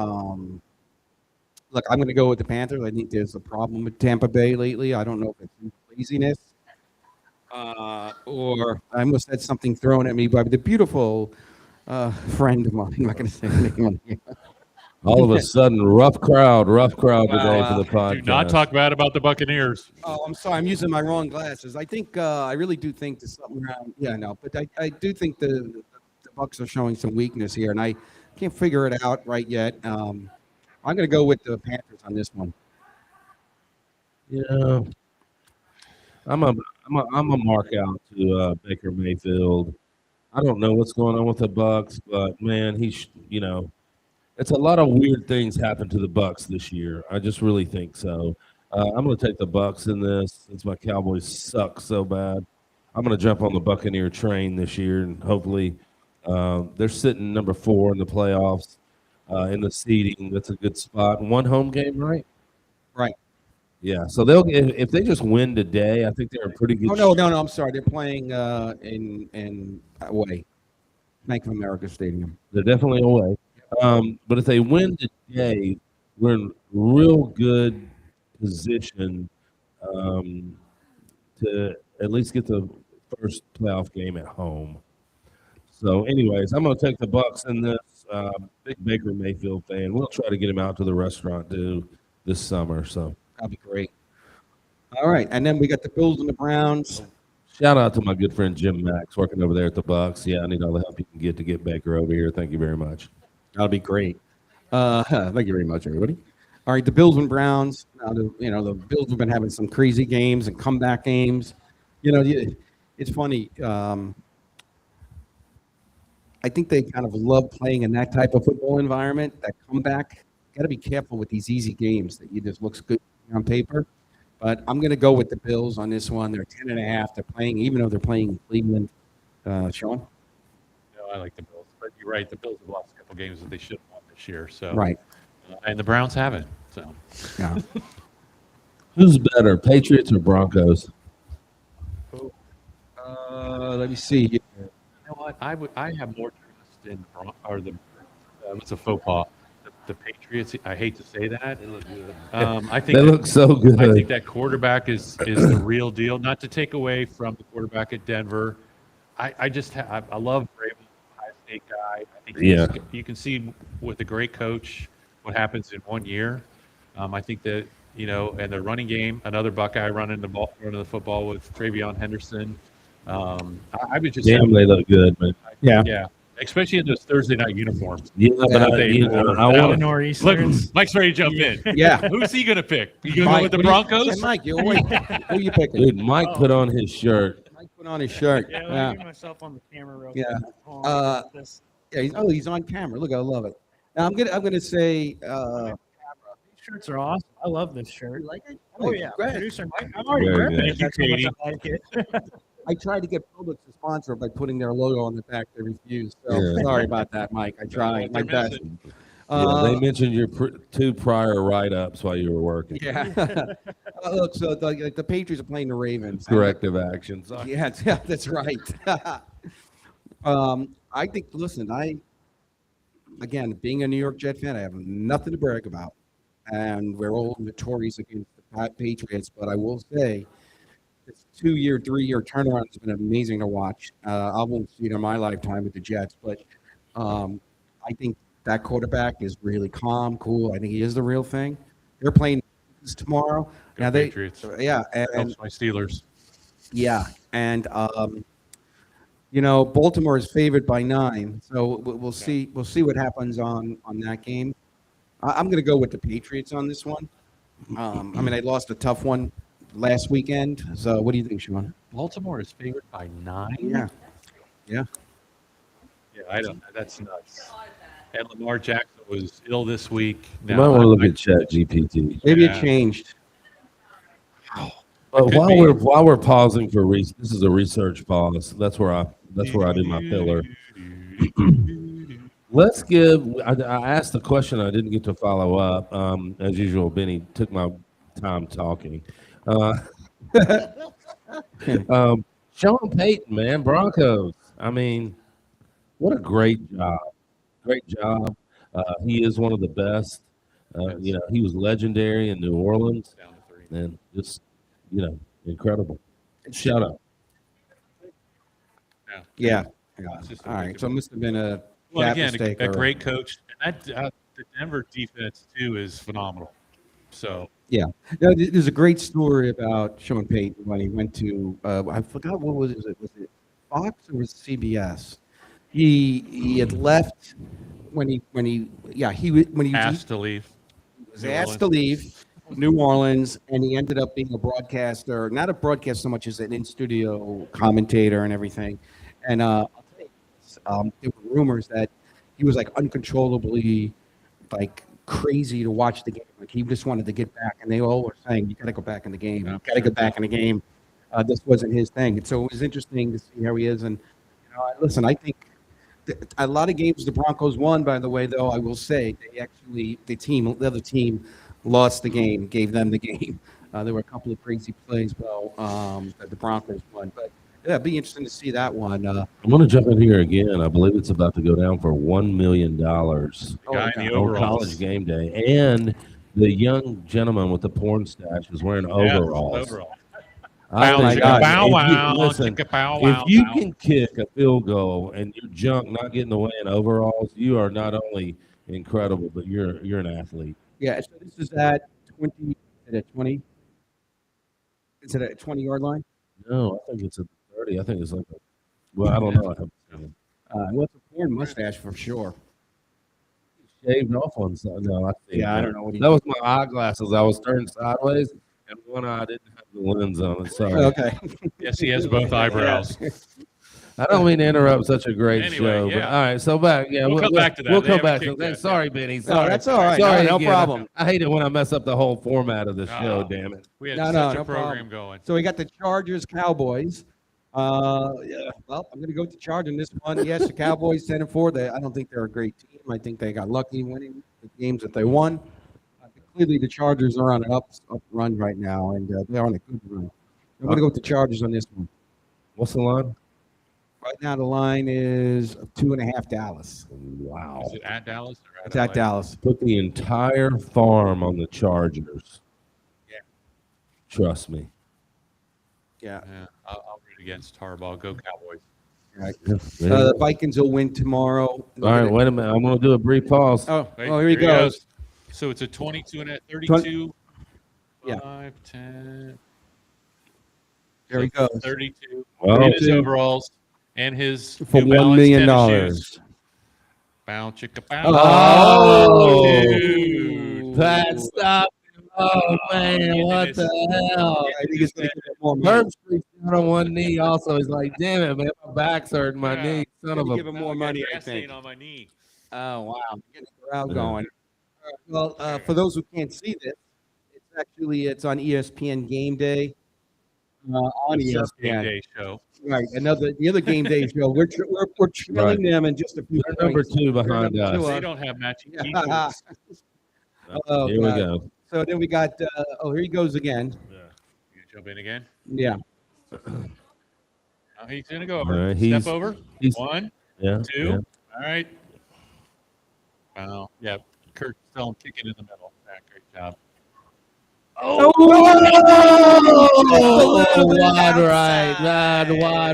Look, I'm going to go with the Panthers. I think there's a problem with Tampa Bay lately. I don't know if it's laziness or I almost had something thrown at me by the beautiful friend of mine. I'm not going to say the name on here. All of a sudden, rough crowd today for the podcast. Do not talk bad about the Buccaneers. Oh, I'm sorry. I'm using my wrong glasses. I think I really do think there's something around. Yeah, no, but I do think the Bucs are showing some weakness here, and I can't figure it out right yet. I'm going to go with the Panthers on this one. Yeah, I'm a mark out to Baker Mayfield. I don't know what's going on with the Bucs, but man, it's a lot of weird things happen to the Bucs this year. I just really think so. I'm going to take the Bucs in this since my Cowboys suck so bad. I'm going to jump on the Buccaneer train this year, and hopefully they're sitting number 4 in the playoffs in the seeding. That's a good spot. 1 home game, right? Right. Yeah. So if they just win today, I think they're a pretty good. Oh no! I'm sorry. They're playing in away, Bank of America Stadium. They're definitely away. But if they win today, we're in real good position to at least get the first playoff game at home. So, anyways, I'm going to take the Bucs in this. Big Baker Mayfield fan. We'll try to get him out to the restaurant too this summer. So That'll be great. All right, and then we got the Bills and the Browns. shout out to my good friend Jim Max working over there at the Bucs. Yeah, I need all the help you can get to get Baker over here. Thank you very much. That'll be great. Thank you very much, everybody. All right, the Bills and Browns. Now, the Bills have been having some crazy games and comeback games. It's funny. I think they kind of love playing in that type of football environment, that comeback. Got to be careful with these easy games that just looks good on paper. But I'm going to go with the Bills on this one. They're 10.5. They're playing, even though they're playing in Cleveland. Sean? No, I like the Bills. But you're right. The Bills have lost a couple games that they should have won this year. So Right. And the Browns haven't. So Yeah. Who's better, Patriots or Broncos? Let me see. you know what? I have more trust in it's a faux pas. The Patriots. I hate to say that. They look good. I think They look so good. I think that quarterback is the real deal. Not to take away from the quarterback at Denver. I love Vrabel, Ohio State guy. I think you can see with a great coach what happens in 1 year. I think that and the running game, another Buckeye running the football with Travion Henderson. I was just They look good, man. yeah, especially in those Thursday night uniforms. Yeah, but I The want Nor'easters. Mike's ready to jump in. Yeah. Who's he going to pick? You going to go with the Broncos? Hey, Mike, who are you picking? dude. Mike put on his shirt. Mike put on his shirt. Yeah, let Yeah. me get myself on the camera real Yeah. quick. Hold on, this. Yeah, he's on camera. Look, I love it. Now I'm gonna say These shirts are awesome. I love this shirt. you like it? Oh yeah, Go ahead. producer Mike. I'm already Very ripping good. it. That's how much Katie. I like it. I tried to get Publix to sponsor by putting their logo on the back. They refused. So Yeah. sorry about that, Mike. I tried my They're best. missing. They mentioned your 2 prior write-ups while you were working. Yeah. Look, so the Patriots are playing the Ravens. Corrective actions. Yeah, that's right. I think. Listen, again, being a New York Jet fan, I have nothing to brag about, and we're all notorious against the Patriots. But I will say, this 2-year, 3-year turnaround has been amazing to watch. I won't see it in my lifetime with the Jets, but I think that quarterback is really calm, cool. I think he is the real thing. They're playing tomorrow. Go Now they, Patriots. yeah, Helps my Steelers. yeah, and Baltimore is favored by 9, so we'll see. We'll see what happens on that game. I'm going to go with the Patriots on this one. I mean, they lost a tough one last weekend. So, what do you think, Sean? Baltimore is favored by 9. Yeah, Yeah, I don't know. That's nuts. And Lamar Jackson was ill this week. You might want to look at Chat GPT. maybe Yeah. it changed. But could while be. we're pausing for this is a research pause. That's where I do my filler. Let's give. I asked the question. I didn't get to follow up. As usual, Benny took my time talking. Sean Payton, man, Broncos. I mean, what a great job! Great job. He is one of the best. Yes. He was legendary in New Orleans, Down to 3. and just incredible. Shout out. Yeah. It's just All right. So it must have been a Well, cat again, mistake. a or- great coach. And the Denver defense, too, is phenomenal. So, Yeah. No, there's a great story about Sean Payton when he went to I forgot what was it. Was it Fox or was it CBS? He had left when he when he asked to leave. was New asked to leave New Orleans, and he ended up being a broadcaster, not a broadcaster so much as an in-studio commentator and everything. And I'll tell you, there were rumors that he was like uncontrollably like crazy to watch the game. Like he just wanted to get back, and they all were saying, "You got to go back in the game. You got to get back in the game." This wasn't his thing, and so it was interesting to see how he is. And listen, I think a lot of games the Broncos won. By the way, though, I will say the other team lost the game, gave them the game. There were a couple of crazy plays, that the Broncos won, but yeah, it'd be interesting to see that one. I'm going to jump in here again. I believe it's about to go down for $1 million The guy in the on overalls. College Game Day, and the young gentleman with the porn stash is wearing Yeah, overalls. overalls. I Bow, think chicka, if bow, you- wow, listen, chicka, bow, if wow, you bow. can kick a field goal and your junk not getting away in overalls, you are not only incredible, but you're an athlete. Yeah, so this is at 20. Is it at 20? Is it at 20-yard line? No, I think it's a 30. I think it's like I don't know. I haven't seen it. What's a porn mustache for sure? Shaved off on side. No, I see. Yeah, I don't know what he. That was my eyeglasses. I was turned sideways, and one eye didn't have the lens on it. Sorry. Okay. Yes, he has both eyebrows. I don't mean to interrupt such a great Anyway, show. But, yeah. all right, so back. Yeah, We'll come back to that. We'll They come haven't back to kicked that. that. Sorry, Benny. No, Sorry. that's all right. Sorry, No again. problem. I hate it when I mess up the whole format of the show. Oh. Damn it. We had No, such no a program problem. going. So we got the Chargers, Cowboys. Yeah. Well, I'm going to go with the Chargers in this one. Yes, the Cowboys 10-4. I don't think they're a great team. I think they got lucky winning the games that they won. Clearly, the Chargers are on an up run right now, and they're on a good run. I'm going to go with the Chargers on this one. What's the line? Right now, the line is 2.5 Dallas. Wow. Is it at Dallas? Or It's at LA? Dallas. Put the entire farm on the Chargers. Yeah. Trust me. Yeah. Yeah, I'll root against Harbaugh. Go Cowboys. Right. Yeah. The Vikings will win tomorrow. All right, wait a minute. I'm going to do a brief pause. Oh, Wait, here he goes. So it's a 22 and a 32. Yeah. 5, 10. There he goes. 32. Well, in his overalls and his For New $1 Balance million. tennis shoes. Bow, chicka, bow. Oh, dude. Pat, stop. Oh, man, what Goodness. the hell? I think it's going to give more money. Herb Street's down on one knee also. He's like, damn it, man, my back's hurting my Yeah. knee. Son of Gonna a... give him more I got money, I grass stain think. on my knee. Oh, wow. Getting the crowd Yeah. going. Well, for those who can't see this, it's on ESPN Game Day. On It's just Game ESPN. Day show. Right. The other Game Day show. We're trailing them in just a few They're number points. 2 They're behind number two, us. They don't have matching Yeah. t-shirts. Oh, Here we God. go. So then we got, here he goes again. You jump in again? Yeah. He's going to go All over. right, Step over. he's- 1, Yeah. 2. yeah. All right. Wow. Yeah. Kurt's still kicking in the middle. Yeah, great job. Oh, wide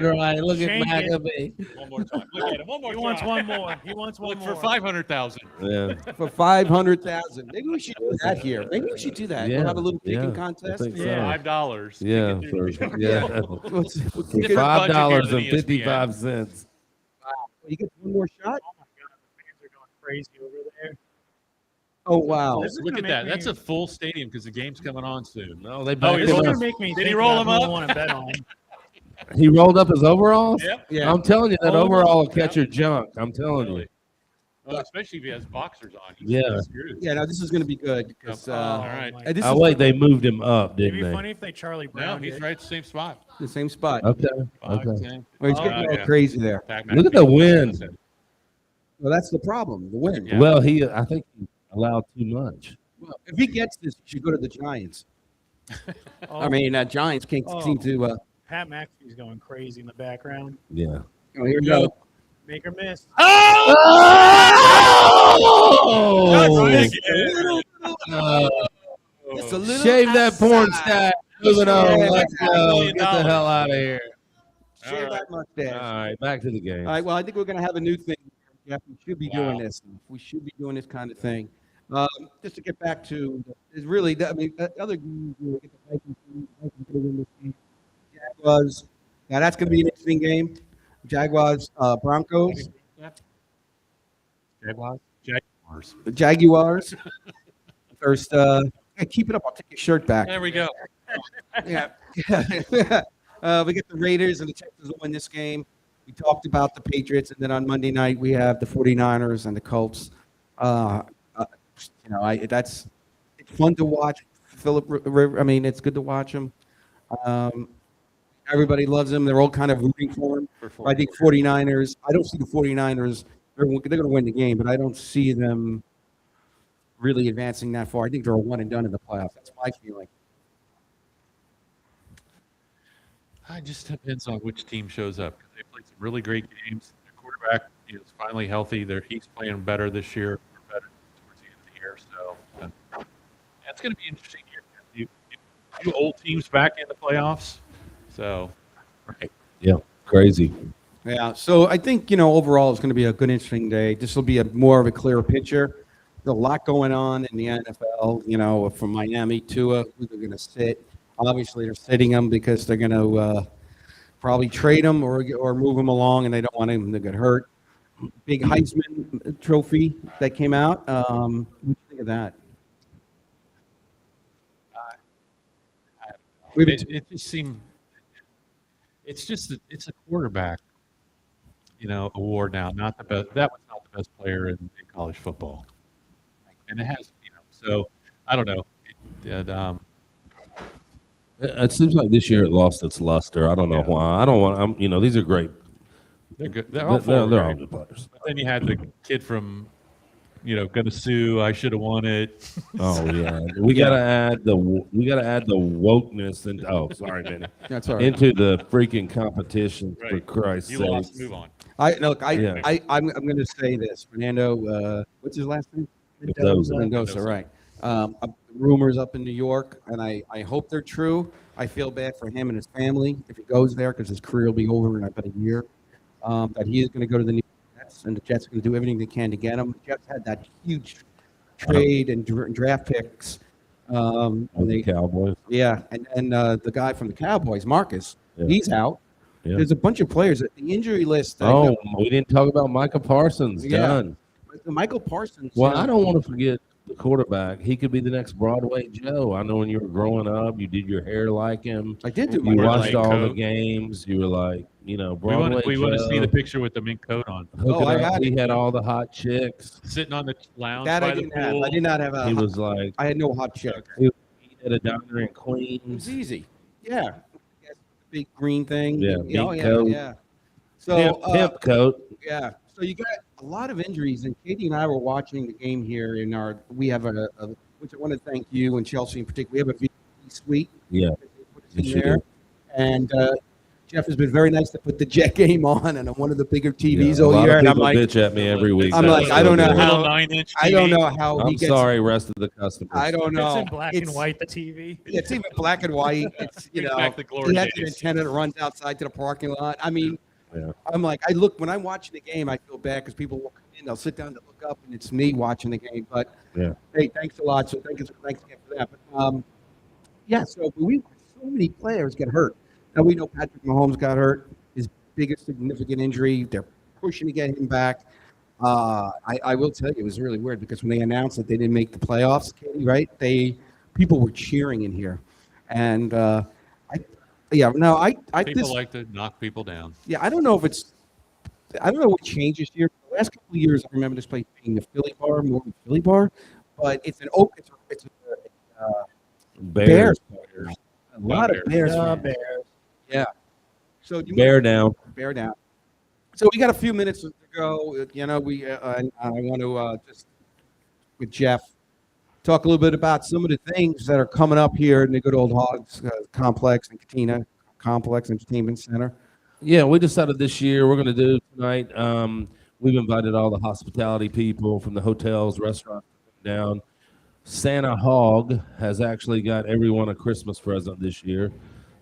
right. Look Shank at it. McAfee. One more time. Look at him. One more He time. wants one more. He wants one Look more. for 500,000. Yeah. For 500,000. Maybe we should do that here. Maybe we should do that. We'll have a little Yeah, kicking I contest. think so. Yeah. $5. Yeah, Kick it through. yeah. We'll For kick it up. $5.55. You get one more shot? Oh my God, the fans are going crazy over there. Oh, wow. This is Look gonna at that. make That's me- a full stadium because the game's coming on soon. No, they Oh, backed he This him is rolled up. gonna make me Did think he roll about him who I up? want to bet on. He rolled up his overalls? Yep. Yeah. I'm telling you, that Hold overall will on. catch your junk. I'm telling you. Really. Well, especially if he has boxers on. He's Yeah. screwed. Yeah, no, this is going to be good because All right. my- this Oh, is wait, they moved him up, It'd didn't be they? funny if they Charlie No, Brown he's did. right at the same spot. the same spot. Okay. Five, Okay. 10. Well, he's Oh, getting all yeah. crazy there. Look at the wind. Well, that's the problem, the win. Yeah. Well, I think he allowed too much. Well, if he gets this, he should go to the Giants. Oh, I mean, Giants can't Oh. seem to. Pat McAfee's going crazy in the background. Yeah. Oh, here we go. Make or miss. Oh! Just a little Shave that porn outside. stack. Moving on. Yeah, Let's $5 go. million. Get the hell out of here. Shave All right. that mustache. All right, back to the game. All right. Well, I think we're going to have a new thing. Yeah, we should be Wow. doing this. We should be doing this kind of thing. Just to get back to, is really. I mean, other games. You get the Vikings going to win this game. Jaguars. Now that's going to be an interesting game. Jaguars, Broncos, Jaguars. the Jaguars. First, hey, keep it up. I'll take your shirt back. There we go. Yeah. We get the Raiders and the Texans will win this game. We talked about the Patriots, and then on Monday night we have the 49ers and the Colts. It's fun to watch. I mean, it's good to watch them. Everybody loves them. They're all kind of rooting for them. I think 49ers. I don't see the 49ers. They're going to win the game, but I don't see them really advancing that far. I think they're a one and done in the playoffs. That's my feeling. It just depends on which team shows up. They played some really great games. Their quarterback is finally healthy. He's playing better this year, or better towards the end of the year. So it's going to be an interesting year. You old teams back in the playoffs. So, right. Yeah, crazy. Yeah, so I think, overall it's going to be a good, interesting day. This will be more of a clearer picture. There's a lot going on in the NFL, from Miami to who they're going to sit. Obviously, they're sitting them because they're going to probably trade them or move them along, and they don't want him to get hurt. Big Heisman trophy that came out. What do you think of that? It just seemed it's a quarterback, award now. Not the best. That was not the best player in college football, and it has, So I don't know. It seems like this year it lost its luster. I don't know why. I don't want. These are great. They're good. They're all They're four all great. good players. But then you had the kid from, going to sue. I should have won it. Oh yeah, we gotta add the wokeness and sorry, Manny, That's all right. into the freaking competition for Right. Christ's You sake. lost. Move on. I'm going to say this. Fernando, what's his last name? Mendoza, right. Rumors up in New York, and I hope they're true. I feel bad for him and his family if he goes there because his career will be over in about a year. That he is going to go to the New York Jets, and the Jets are going to do everything they can to get him. The Jets had that huge trade and draft picks. The Cowboys. Yeah, and the guy from the Cowboys, Marcus, he's out. Yeah. There's a bunch of players. The injury list. We didn't talk about Micah Parsons. Yeah. Done. Michael Parsons. Well, I don't want to forget the quarterback. He could be the next Broadway Joe. I know when you were growing up, you did your hair like him. I did do You my watched mink all the coat. games. You were like, Broadway We want to see Joe. the picture with the mink coat on, Hooking I up. had He it. had all the hot chicks. sitting on the lounge That by I the didn't have. pool. I did not have He was like, I had no hot chick. he had a diner in It was Queens. easy. Yeah. Big green thing. Yeah, Oh, mink yeah, coat. yeah. So Pimp coat. yeah. So you got a lot of injuries, and Katie and I were watching the game here in our. We have which I want to thank you and Chelsea in particular. We have a VIP suite. Yeah. Put us in Yes, you there, do. and Jeff has been very nice to put the Jet game on, and on one of the bigger TVs a all lot year. of And I'm people like, bitch at me every week. I'm That's like, I don't know so good. how. Little 9-inch I don't TV. know how he I'm gets. sorry, rest of the customers. I don't know. It's in black and It's- white, the TV. It's even black and white. It's Brings back the glory he has an days. antenna that runs outside to the parking lot. I mean, Yeah. I'm like, I look when I'm watching the game, I feel bad because people will come in, they'll sit down to look up, and it's me watching the game. But Yeah. hey, thanks a lot. So thanks again for that. But yeah, so we so many players get hurt. Now we know Patrick Mahomes got hurt. His biggest significant injury. They're pushing to get him back. I will tell you, it was really weird because when they announced that they didn't make the playoffs, Katie, right? People were cheering in here, and I People like to knock people down. yeah, I don't know what changed this year. The last couple of years, I remember this place being the Philly bar, more than Philly bar, but it's a Bears. A lot of Bears. The fans. Bears. Yeah. So you Bear down. bear down. So we got a few minutes to go. You know, I want to just with Jeff talk a little bit about some of the things that are coming up here in the good old Hogs complex and Katina Complex Entertainment Center. Yeah, we decided this year we're going to do tonight. We've invited all the hospitality people from the hotels, restaurants to come down. Santa Hogg has actually got everyone a Christmas present this year.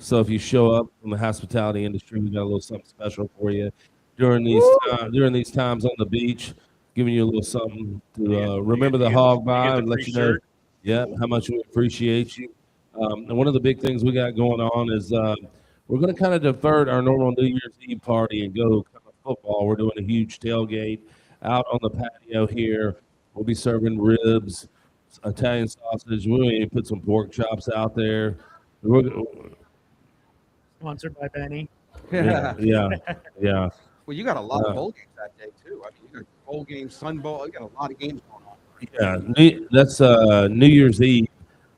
So if you show up from the hospitality industry, we got a little something special for you during these times on the beach, giving you a little something to remember the Hogg vibe and let you know, how much we appreciate you. And one of the big things we got going on is we're going to kind of divert our normal New Year's Eve party and go kind of football. We're doing a huge tailgate out on the patio here. We'll be serving ribs, Italian sausage. We'll even put some pork chops out there. Sponsored by Benny. Yeah. Well, you got a lot Uh, of bowl games that day too. I mean, you got bowl games, Sun Bowl. You got a lot of games going on. Yeah, that's New Year's Eve.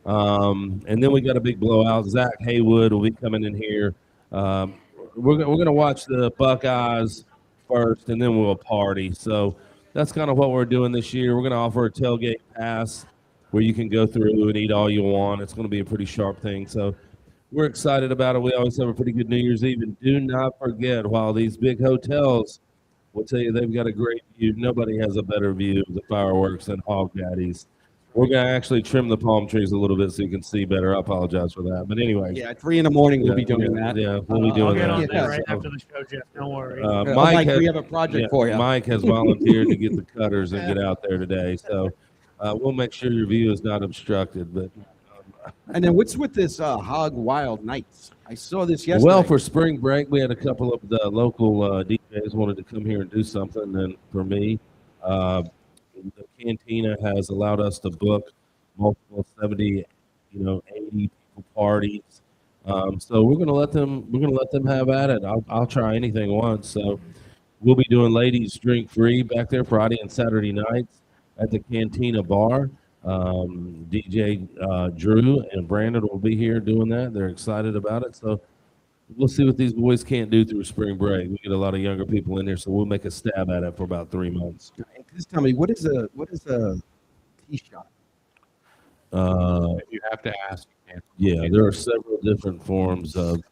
And then we got a big blowout. Zach Haywood will be coming in here. We're going to watch the Buckeyes first, and then we'll party. So that's kind of what we're doing this year. We're going to offer a tailgate pass where you can go through and eat all you want. It's going to be a pretty sharp thing. So we're excited about it. We always have a pretty good New Year's Eve. And do not forget, while these big hotels will tell you they've got a great view, nobody has a better view of the fireworks than Hog Daddy's. We're going to actually trim the palm trees a little bit so you can see better. I apologize for that. But anyway. Yeah, at 3 in the morning we'll be doing that. Yeah, we'll be I'll doing get on that. that right Yeah. after the show, Jeff. Don't worry. Mike, has, we have a project for you. Mike has volunteered to get the cutters and get out there today. So we'll make sure your view is not obstructed. But And then what's with this Hog Wild Nights? I saw this yesterday. well, for spring break, we had a couple of the local DJs wanted to come here and do something. And for me, the Cantina has allowed us to book multiple 70, 80 people parties. So we're gonna let them have at it. I'll try anything once. So we'll be doing ladies drink free back there Friday and Saturday nights at the Cantina Bar. DJ Drew and Brandon will be here doing that. They're excited about it. So we'll see what these boys can't do through spring break. We get a lot of younger people in there, so we'll make a stab at it for about 3 months. Just tell me, what is a tee shot? If you have to ask, you can't. Yeah, there are several different forms of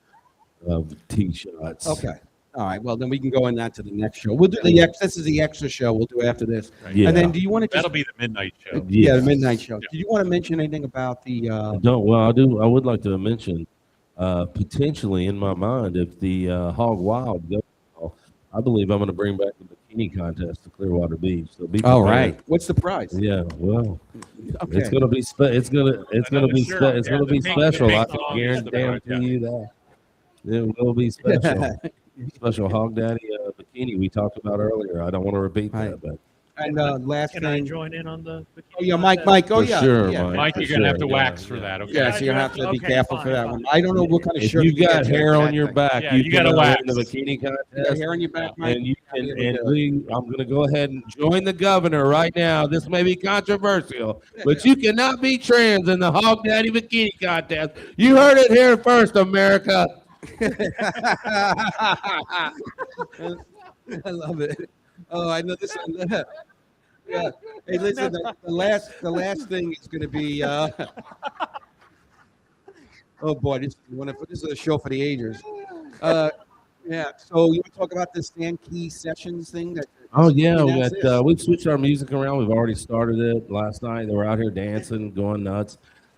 tee shots. Okay. All right. Well, then we can go in that to the next show. We'll do the this is the extra show. We'll do after this. Yeah. And then, do you want to just That'll be the midnight show. yeah, the midnight show? Do you want to mention anything about the? I would like to mention potentially in my mind if the Hog Wild goes well, I believe I'm going to bring back the bikini contest to Clearwater Beach. So be All prepared. right. What's the prize? Yeah, well, Okay. it's gonna be it's gonna be special. I can guarantee you that it will be special. Special Hog Daddy bikini we talked about earlier. I don't want to repeat that, but And last Can I thing. join in on the? Oh yeah, Mike. Oh for yeah. sure, Yeah. Mike. Mike, for you're gonna have sure, to wax for that. Okay. Yeah, so you're gonna have to be Okay, careful fine, for that fine. one. I don't know what kind of If shirt. you got get hair to on that your thing. back, Yeah, you you can gotta go in wax. the bikini You got contest. hair on your back, Mike. And you can, Yeah, and I'm going to go ahead and join the governor right now. This may be controversial, but you cannot be trans in the Hog Daddy Bikini Contest. You heard it here first, America. I love it. Oh, I know this. Yeah. Hey, listen. The last thing is going to be. Oh boy, this is a show for the ages. Yeah. So you want to talk about the Stan Key Sessions thing? Oh yeah, And that's this. we've switched our music around. We've already started it last night. They were out here dancing, going nuts.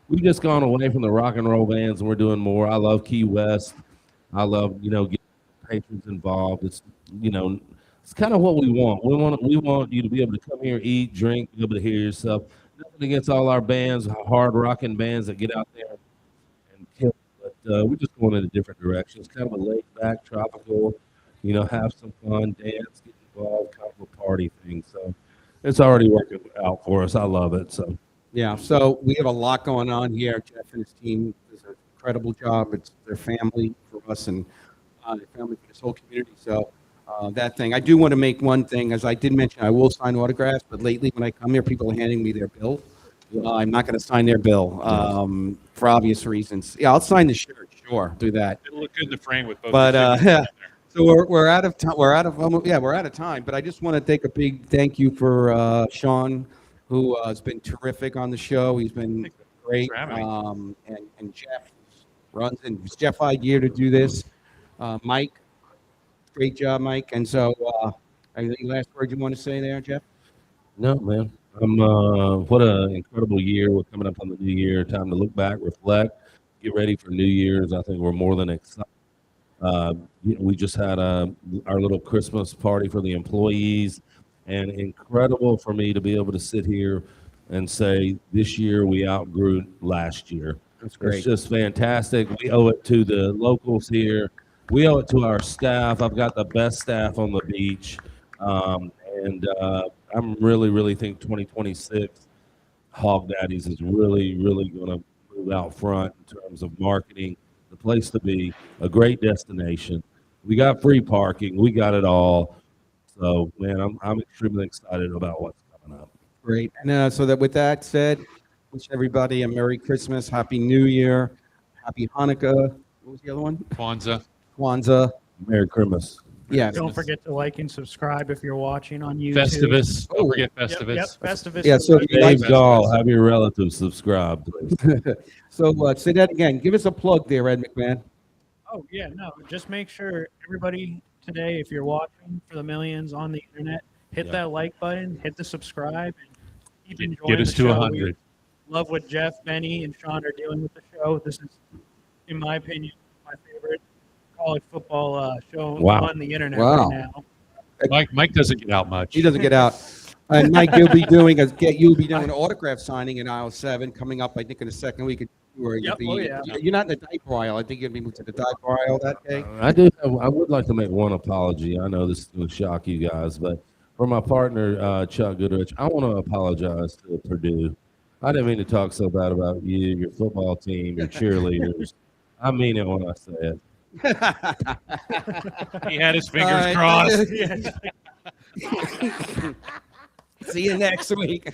We've just gone away from the rock and roll bands, and we're doing more. I love Key West. I love getting patrons involved. It's kind of what we want. We want you to be able to come here, eat, drink, be able to hear yourself. Nothing against all our bands, hard rocking bands that get out there and kill. But we're just going in a different direction. It's kind of a laid back, tropical. Have some fun, dance, get involved, kind of a party thing. So it's already working out for us. I love it. So Yeah. So we have a lot going on here. Jeff and his team does an incredible job. It's their family for us and their family for this whole community. So that thing. I do want to make one thing, as I did mention, I will sign autographs, but lately when I come here, people are handing me their bill. I'm not going to sign their bill for obvious reasons. Yeah, I'll sign the shirt. Sure, do that. It'll look good in the frame with both. But the signatures in there. so we're out of time. We're out of time. But I just want to take a big thank you for Sean, who has been terrific on the show. He's been great. for having me. And Jeff runs, and it's Jeff idea to do this. Mike, great job, Mike. And so, any last words you want to say there, Jeff? no, man. What an incredible year. We're coming up on the new year. Time to look back, reflect, get ready for New Year's. I think we're more than excited. We just had our little Christmas party for the employees, and incredible for me to be able to sit here and say this year we outgrew last year. That's great. It's just fantastic. We owe it to the locals here. We owe it to our staff. I've got the best staff on the beach, and I'm really think 2026 Hog Daddies is really going to move out front in terms of marketing. The place to be, a great destination. We got free parking. We got it all. So, man, I'm extremely excited about what's coming up. Great. And so that with that said, wish everybody a Merry Christmas, Happy New Year, Happy Hanukkah. What was the other one? Kwanzaa. Merry Christmas. Yes. Don't forget to like and subscribe if you're watching on YouTube. Festivus. Don't Oh. forget Yep, Festivus. yep, Festivus. Yeah, so if you like Dave Gall, have your relatives subscribe, please. So say that again. Give us a plug there, Ed McMahon. Oh, yeah, no. Just make sure everybody today, if you're watching for the millions on the internet, hit that like button, hit the subscribe, and keep enjoying Get us the to show. 100. We love what Jeff, Benny, and Sean are doing with the show. This is, in my opinion, my favorite college football show Wow. on the internet Wow. right now. Mike doesn't get out much. He doesn't get out. And Mike, you'll be doing an autograph signing in aisle 7 coming up, I think, in the second week of January. Yep. Oh, yeah. You're not in the diaper aisle. I think you'll be moved to the diaper aisle that day. I would like to make one apology. I know this is going to shock you guys, but for my partner, Chuck Goodrich, I want to apologize to Purdue. I didn't mean to talk so bad about you, your football team, your cheerleaders. I mean it when I say it. He had his fingers All right. crossed. See you next week.